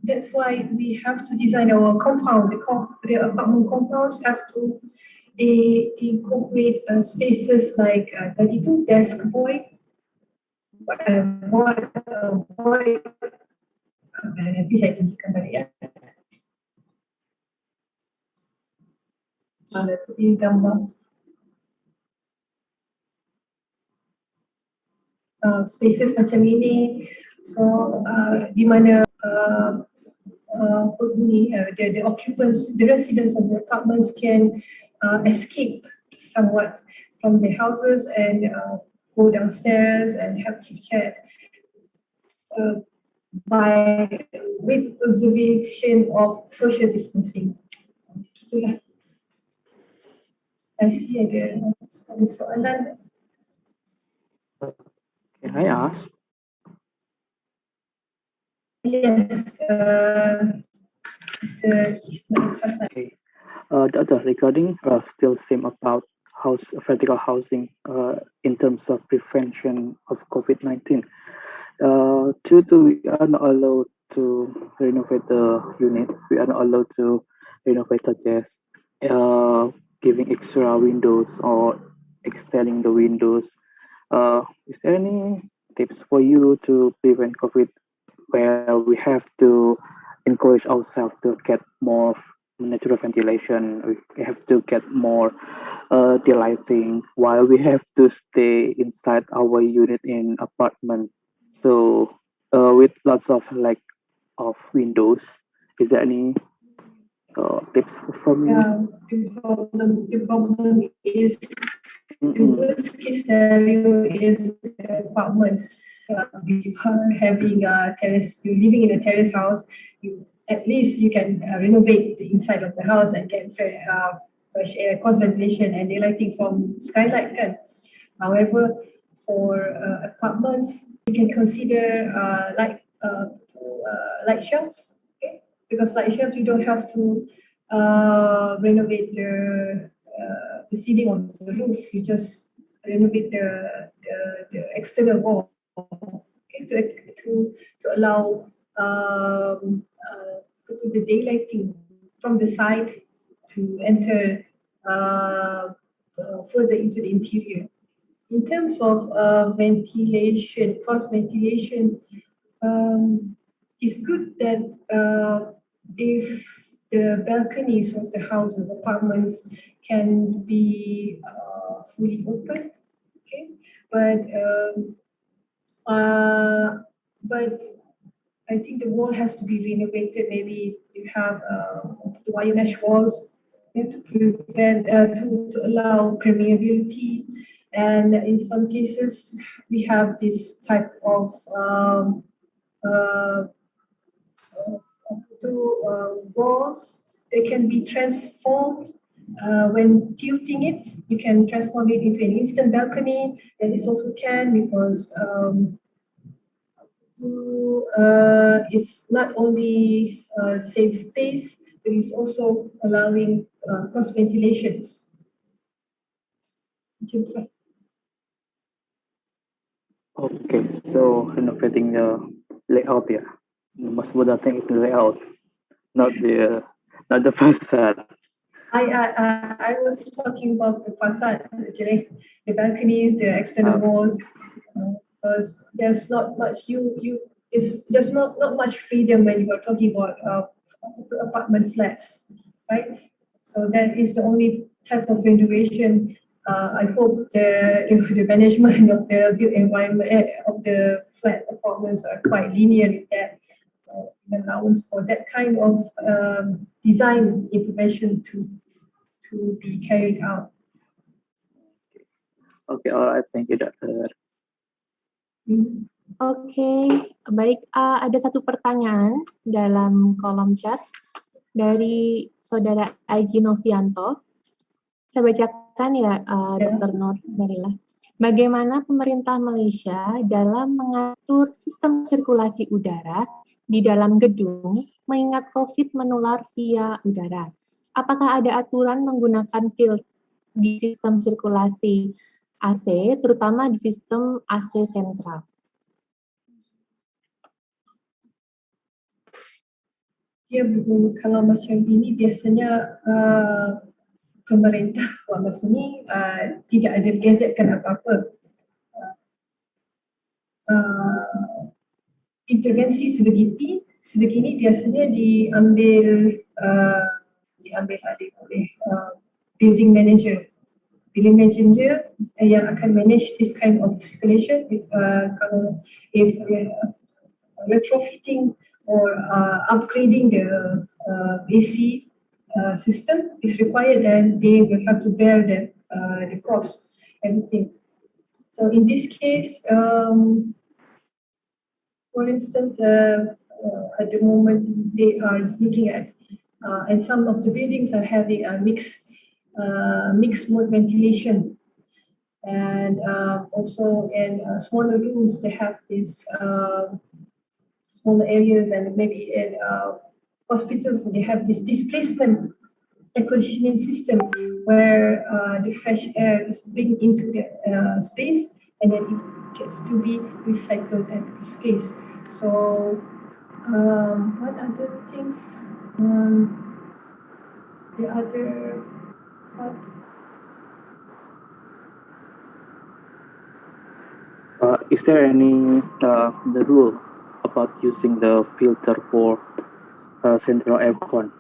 that's why we have to design our compound. The apartment compounds has to incorporate spaces like tadi tu desk void, nanti saya tunjukkan balik ya. Ada tu di gambar. Spaces macam ini, so di mana the occupants, the residents of the apartments can escape somewhat from the houses and go downstairs and have chit chat with observation of social distancing. Gitulah. I see ada soalan. Can I ask? Yes, Mr. Hasan. Okay. Doctor, regarding still same about vertical housing in terms of prevention of COVID-19. Due to we are not allowed to renovate the unit, we are not allowed to renovate such as giving extra windows or extending the windows. Is there any tips for you to prevent COVID where we have to encourage ourselves to get more natural ventilation, we have to get more daylighting while we have to stay inside our unit in apartment? So with lots of lack of windows, is there any tips from you? The problem is the worst case scenario is apartments. You are having a terrace, you're living in a terrace house, at least you can renovate the inside of the house and get fresh air, cross ventilation and daylighting from skylight kan. However, for apartments, you can consider light shelves, okay? Because light shelves you don't have to renovate the ceiling on the roof. You just renovate the external wall, okay, to allow the daylighting from the side to enter further into the interior. In terms of ventilation, cross ventilation, it's good that if the balconies of the houses, apartments can be fully opened, okay, but I think the wall has to be renovated. Maybe you have the wire mesh walls, you have to prevent to allow permeability, and in some cases we have this type of walls it can be transformed when tilting it. You can transform it into an instant balcony, and it also can because it's not only save space, but it's also allowing cross ventilations. Macam tu lah. Okay, so renovating the layout, yeah. The most important thing is the layout, not the facade. I was talking about the facade actually, the balconies, the external walls, because there's not much there's not much freedom when you are talking about apartment flats, right? So that is the only type of renovation. I hope the management of the built environment of the flat apartments are quite lenient with that. So an allowance for that kind of design intervention to be carried out. Okay, all right, thank you, Doctor. Oke, baik. Ada satu pertanyaan dalam kolom chat dari Saudara Aji Novianto. Saya bacakan ya, Dr. Nur Dalila. Bagaimana pemerintah Malaysia dalam mengatur sistem sirkulasi udara di dalam gedung mengingat COVID menular via udara? Apakah ada aturan menggunakan filter di sistem sirkulasi AC, terutama di sistem AC sentral? Ya, kalau macam ini biasanya pemerintah buat masa ni tidak ada gazetkan apa-apa. Intervensi sebegini biasanya diambil alih oleh building manager. Building manager yang akan manage this kind of circulation. If retrofitting or upgrading the AC system is required, then they will have to bear the cost, everything. So in this case, for instance, at the moment they are looking at, and some of the buildings are having a mixed mode ventilation, and also in smaller rooms they have this smaller areas, and maybe in hospitals they have this displacement air conditioning system where the fresh air is bring into the space, and then it gets to be recycled and replaced. So what other things? The other part. Is there any the rule about using the filter for central aircon?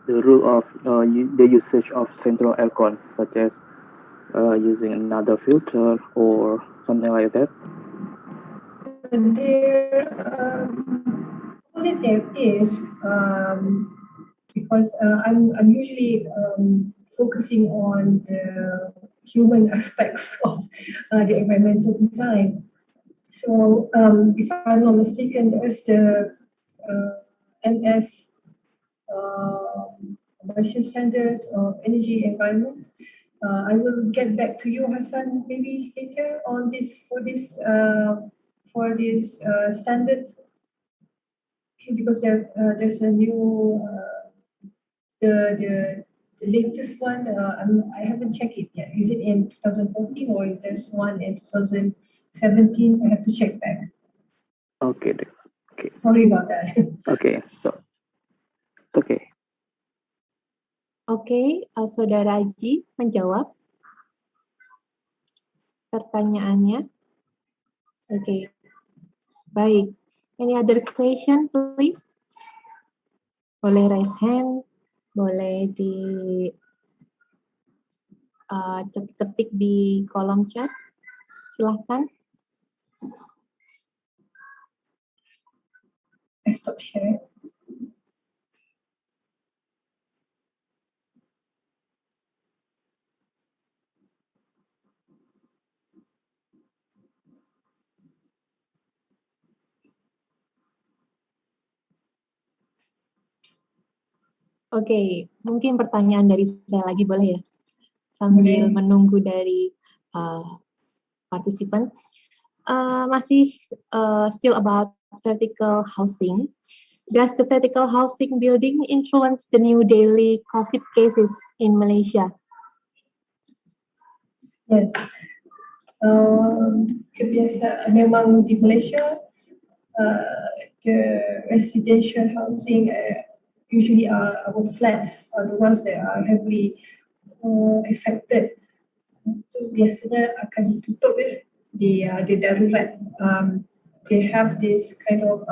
The rule of the usage of central aircon, such as using another filter or something like that? There is, because I'm usually focusing on the human aspects of the environmental design. So if I'm not mistaken, there's the MS Malaysian Standard of Energy Environment. I will get back to you, Hassan, maybe later on this for this standard. Okay, because there's a new the latest one. I haven't checked it yet. Is it in 2014 or there's one in 2017? I have to check back. Okay. Okay. Sorry about that. Okay, so okay. Oke, Saudara Haji menjawab pertanyaannya. Oke, baik. Any other question, please? Boleh raise hand, boleh di ketik di kolom chat. Silahkan. I stop sharing. Oke, mungkin pertanyaan dari saya lagi boleh ya? Sambil menunggu dari partisipan. Masih still about vertical housing. Does the vertical housing building influence the new daily COVID cases in Malaysia? Yes. Memang di Malaysia, the residential housing usually are our flats are the ones that are heavily affected. Itu biasanya akan ditutup di darurat. They have this kind of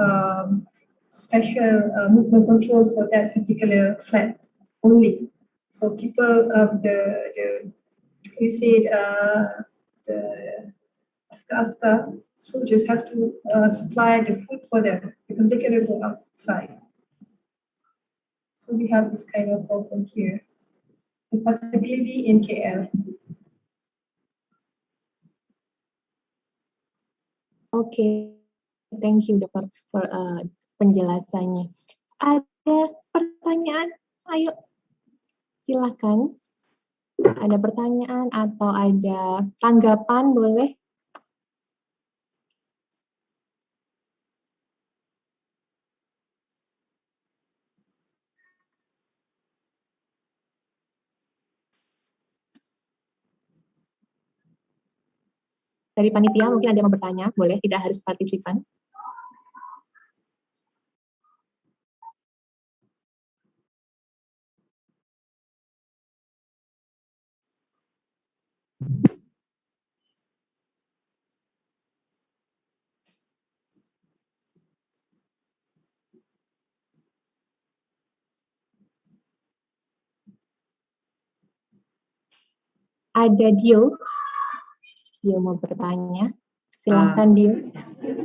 special movement control for that particular flat only. So people, you said the askar soldiers have to supply the food for them because they cannot go outside. So we have this kind of problem here, particularly in KL. Oke, thank you dokter for penjelasannya. Ada pertanyaan? Ayo, silakan. Ada pertanyaan atau ada tanggapan boleh? Dari panitia mungkin ada yang mau bertanya, boleh, tidak harus partisipan. Ada Dio mau bertanya. Silakan Dio.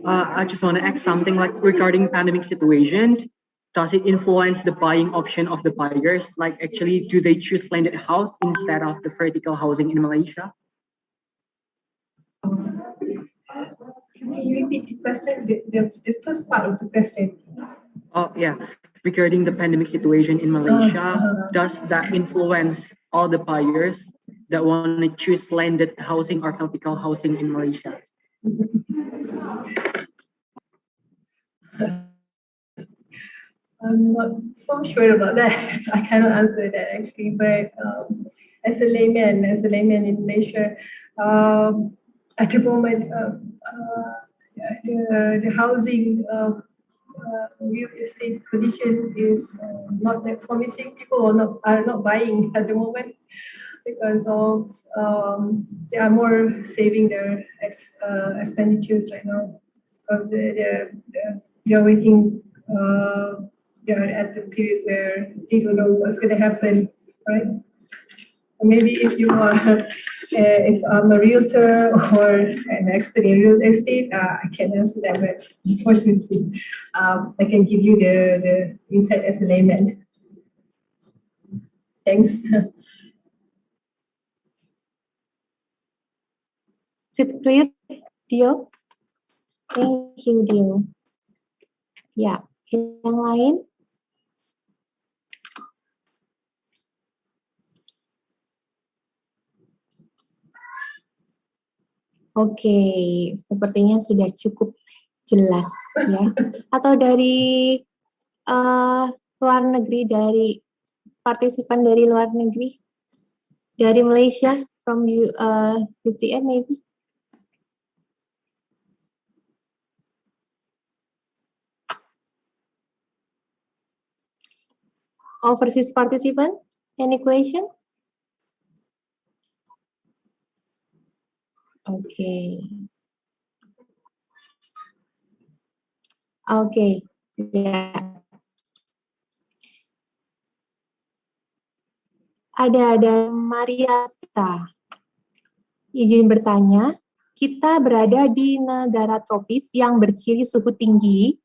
I just want to ask something like regarding pandemic situation. Does it influence the buying option of the buyers? Like actually, do they choose landed house instead of the vertical housing in Malaysia? Can you repeat the question? The first part of the question. Oh yeah, regarding the pandemic situation in Malaysia, does that influence all the buyers that want to choose landed housing or vertical housing in Malaysia? I'm not so sure about that. I cannot answer that actually. But as a layman in Malaysia, at the moment, the housing real estate condition is not that promising. People are not buying at the moment because of they are more saving their expenditures right now because they're waiting. They're at the period where they don't know what's going to happen, right? So maybe if you are, if I'm a realtor or an expert in real estate, I can answer that, but unfortunately, I can give you the insight as a layman. Thanks. Is it clear, Dio? Thank you, Dio. Ya, yang lain? Oke, sepertinya sudah cukup jelas ya. Atau dari luar negeri, dari partisipan dari luar negeri, dari Malaysia, from UTM maybe? Overseas participant, any question? Oke. Oke, ya. Ada Maria Sita. Izin bertanya, kita berada di negara tropis yang berciri suhu tinggi.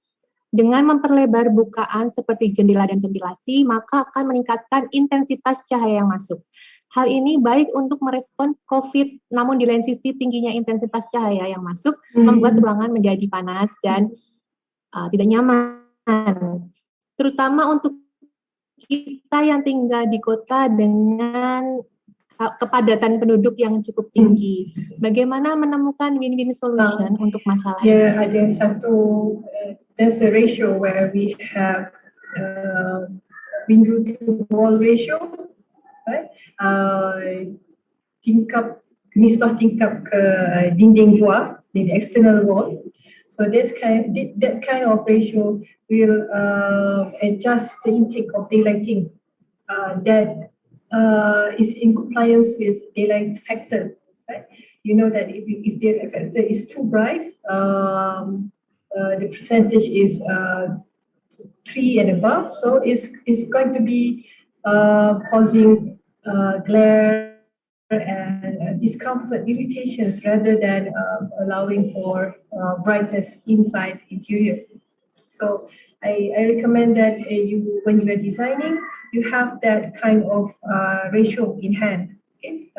Dengan memperlebar bukaan seperti jendela dan ventilasi, maka akan meningkatkan intensitas cahaya yang masuk. Hal ini baik untuk merespon COVID, namun di lain sisi tingginya intensitas cahaya yang masuk membuat ruangan menjadi panas dan tidak nyaman. Terutama untuk kita yang tinggal di kota dengan kepadatan penduduk yang cukup tinggi. Bagaimana menemukan win-win solution untuk masalah Ya, ini? ada satu, there's a ratio where we have window to wall ratio, right? Nisbah tingkap ke dinding luar, the external wall. So that kind of ratio will adjust the intake of daylighting that is in compliance with daylight factor. Right? You know that if daylight factor is too bright, the percentage is 3 and above. So it's going to be causing glare and discomfort, irritations, rather than allowing for brightness inside interior. So I recommend that when you are designing, you have that kind of ratio in hand, okay?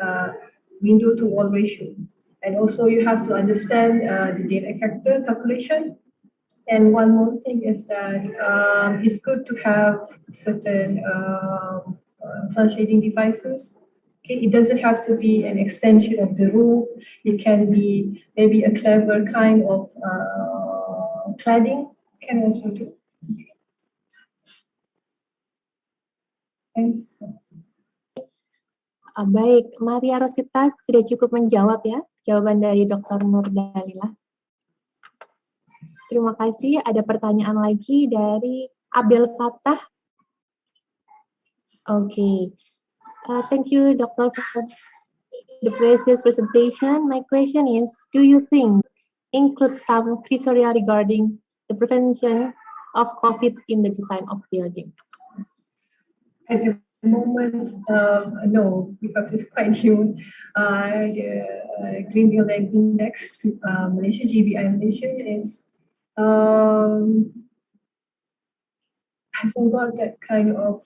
Window to wall ratio. And also you have to understand the daylight factor calculation. And one more thing is that it's good to have certain sun shading devices. Okay, it doesn't have to be an extension of the roof. It can be maybe a clever kind of cladding can also do. Thanks. Baik, Maria Rosita sudah cukup menjawab ya, jawaban dari Dr. Nur Dalila. Terima kasih. Ada pertanyaan lagi dari Abdel Fattah. Okay. Thank you, Doctor, for the previous presentation. My question is, do you think include some criteria regarding the prevention of COVID in the design of building? At the moment, no, because it's quite new. The Green Building Index, Malaysia, GBI Malaysia hasn't got that kind of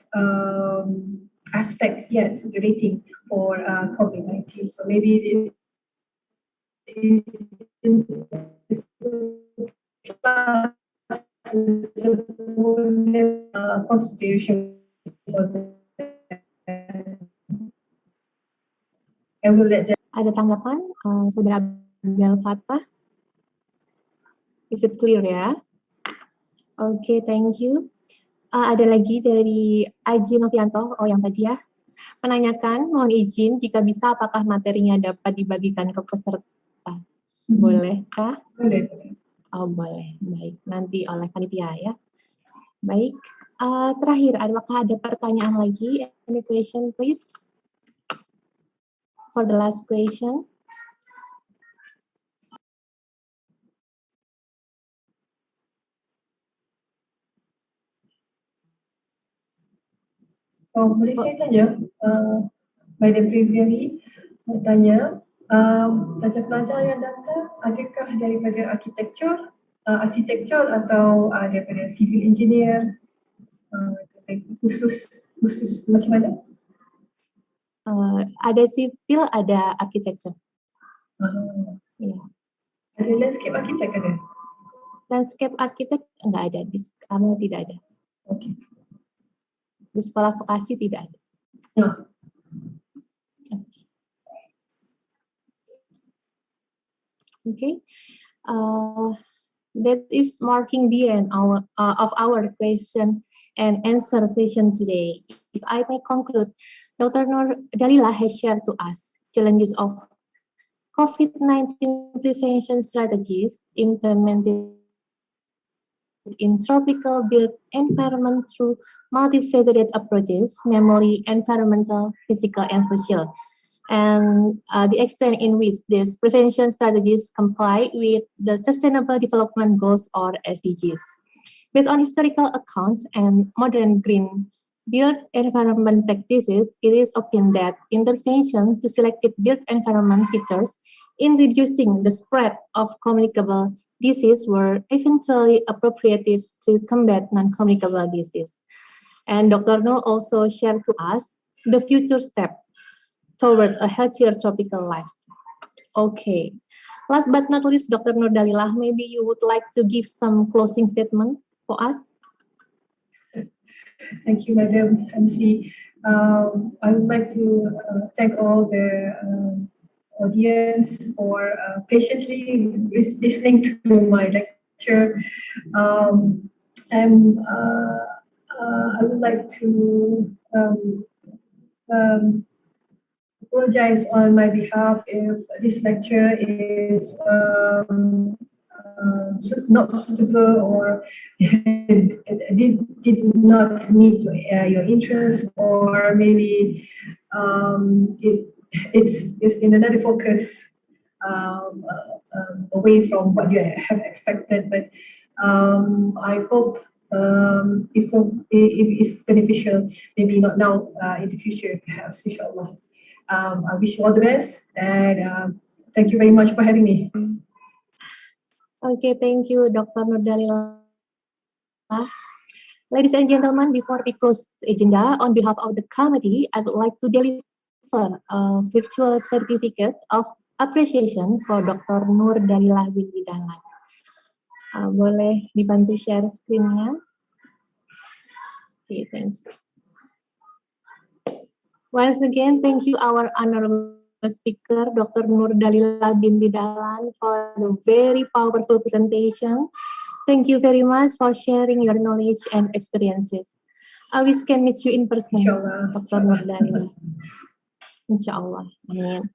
aspect yet, the rating for COVID-19. So maybe it is consideration for that. I will let them. Ada tanggapan, Saudara Abdel Fattah? Is it clear ya? Oke, thank you. Ada lagi dari Aji Novianto, yang tadi ya, menanyakan, mohon izin jika bisa apakah materinya dapat dibagikan ke peserta. Bolehkah? Boleh. Oh, boleh. Baik, nanti oleh panitia ya. Baik, terakhir, apakah ada pertanyaan lagi? Any question, please? For the last question. Boleh saya tanya, Madam Previously tanya, pelajar-pelajar yang datang adakah daripada arsitektur atau daripada civil engineer, khusus macam mana? Ada sipil, ada arsitektur. Ya. Ada landscape architect ada? Landscape architect enggak ada, di kamu tidak ada. Okay. Di sekolah vokasi tidak ada. Okay. That is marking the end of our question and answer session today. If I may conclude, Dr. Nur Dalila has shared to us challenges of COVID-19 prevention strategies implemented in tropical built environment through multifaceted approaches, namely environmental, physical, and social, and the extent in which these prevention strategies comply with the Sustainable Development Goals or SDGs. Based on historical accounts and modern green built environment practices, it is opined that intervention to selected built environment features in reducing the spread of communicable disease were eventually appropriated to combat non-communicable disease. And Dr. Nur also shared to us the future step towards a healthier tropical lifestyle. Okay. Last but not least, Dr. Nur Dalila, maybe you would like to give some closing statement for us? Thank you, Madam MC. I would like to thank all the audience for patiently listening to my lecture. And I would like to apologize on my behalf if this lecture is not suitable or did not meet your interest, or maybe it's in another focus away from what you have expected. But I hope it is beneficial, maybe not now, in the future, perhaps, inshallah. I wish you all the best, and thank you very much for having me. Okay, thank you, Dr. Nurdalila. Ladies and gentlemen, before we close this agenda, on behalf of the committee, I would like to deliver a virtual certificate of appreciation for Dr. Nurdalila binti Dahlan. Boleh dibantu share screen-nya? Okay, thanks. Once again, thank you our honorable speaker, Dr. Nurdalila binti Dahlan, for the very powerful presentation. Thank you very much for sharing your knowledge and experiences. We can meet you in person, Inshallah. Dr. Nurdalila. Inshallah. Amen.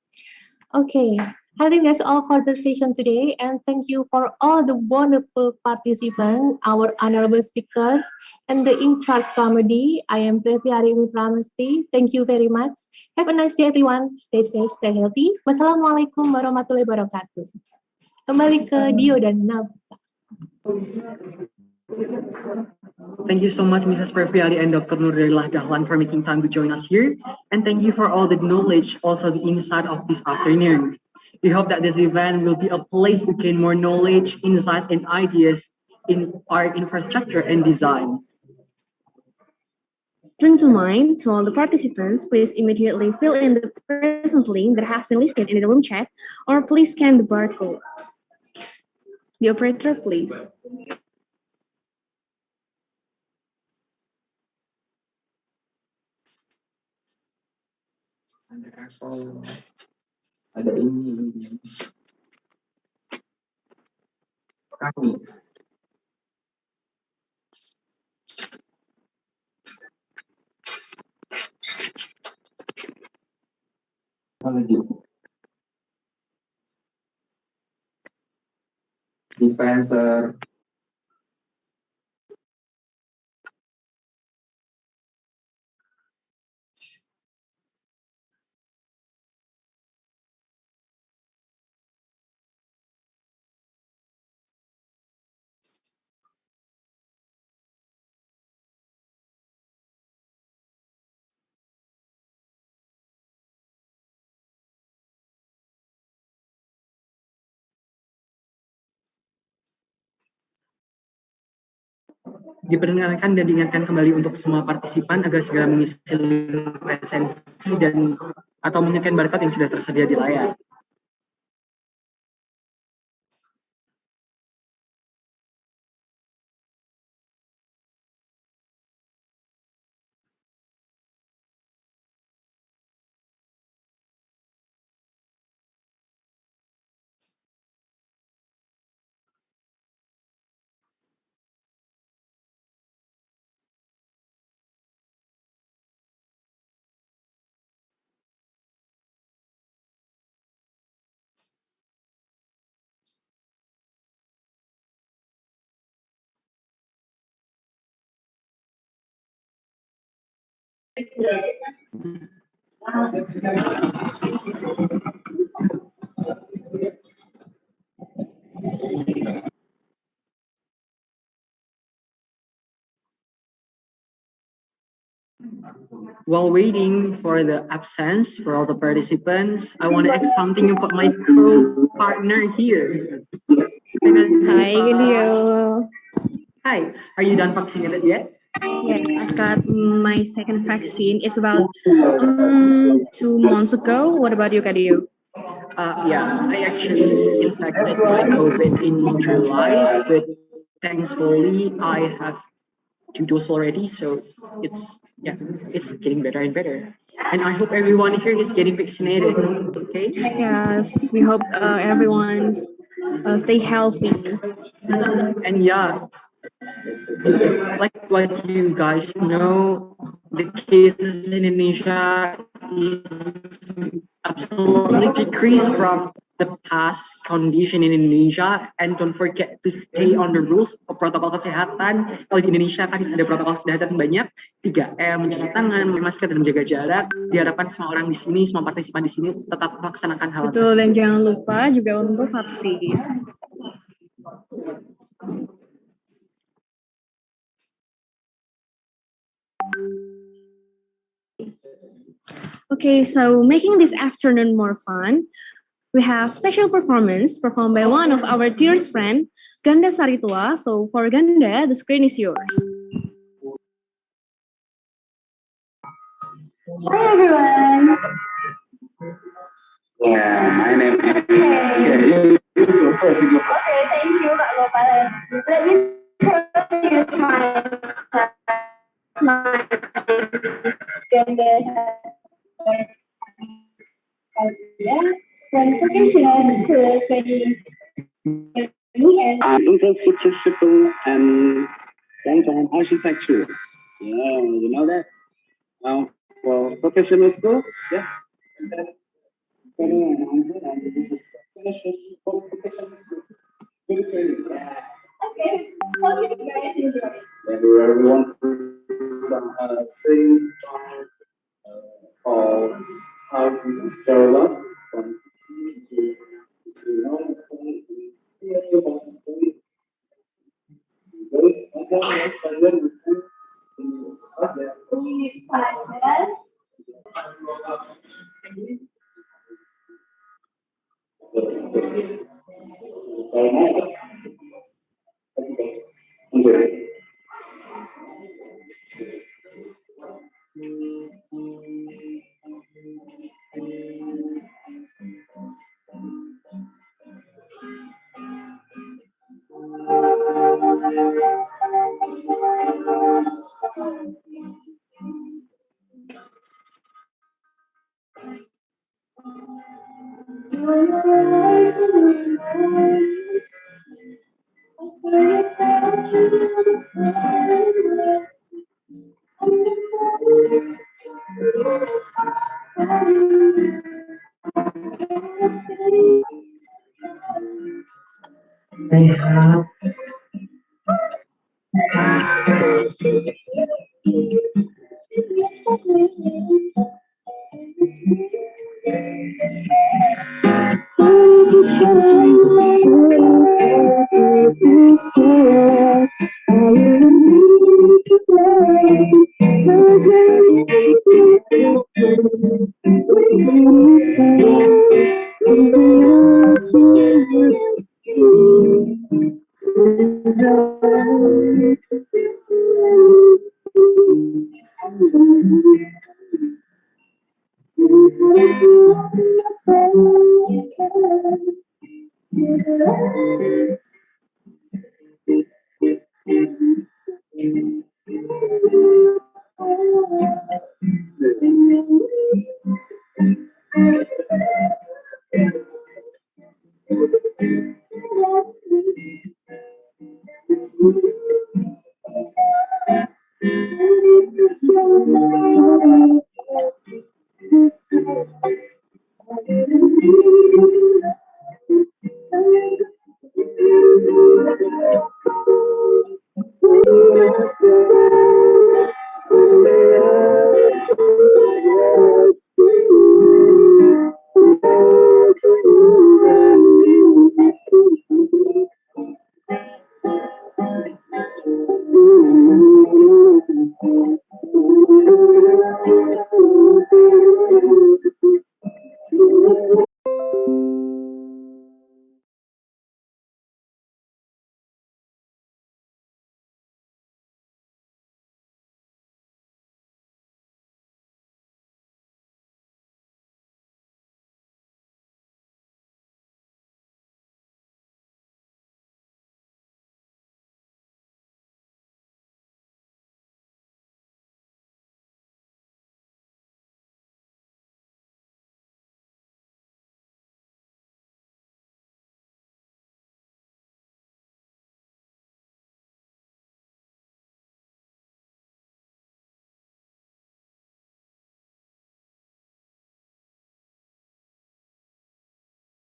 Okay, I think that's all for the session today, and thank you for all the wonderful participants, our honorable speaker, and the in-charge committee. I am Previari Pramesti. Thank you very much. Have a nice day, everyone. Stay safe, stay healthy. Wassalamualaikum warahmatullahi wabarakatuh. Kembali ke Dio dan Nafsa. Thank you so much, Mrs. Perfiari and Dr. Nurdalila Dahlan, for making time to join us here. And thank you for all the knowledge, also the insight of this afternoon. We hope that this event will be a place to gain more knowledge, insight, and ideas in our infrastructure and design. Bring to mind to all the participants, please immediately fill in the presence link that has been listed in the room chat, or please scan the barcode. The operator, please. Ada ini Kamis. Apa lagi? Dispenser. Diperkenalkan dan diingatkan kembali untuk semua partisipan agar segera mengisi link presensi dan atau menycan barcode yang sudah tersedia di layar. While waiting for the absence for all the participants, I want to ask something about my co-partner here. Hi, Gideon. Hi, are you done vaccinated yet? Yes, I've got my second vaccine. It's about 2 months ago. What about you, Kadio? Yeah, I actually infected by COVID in July, but thankfully I have 2 doses already, so it's it's getting better and better. And I hope everyone here is getting vaccinated. Okay. Yes, we hope everyone stay healthy. And yeah, like what you guys know, the cases in Indonesia is absolutely decreased from the past condition in Indonesia. And don't forget to stay on the rules of protokol kesehatan. Kalau di Indonesia kan ada protokol kesehatan banyak, 3M, mencuci tangan, memakai masker, dan menjaga jarak. Diharapkan semua orang di sini, semua partisipan di sini tetap melaksanakan hal Betul, tersebut. dan jangan lupa juga untuk vaksin. Okay, so making this afternoon more fun, we have special performance performed by one of our dearest friend, Ganda Saritua. So for Ganda, the screen is yours. Hi everyone. Yeah, my name is. Yeah, you go first. You go first. Okay, thank you, Kak Gopal. Let me introduce myself. My gender from vocational school Infrastructure and long-term architecture. Yeah, you know that. Now for professional school, yeah. This is professional school. Okay, hope you guys enjoy. Everyone sing song or how to spell up from to know song. See if you want to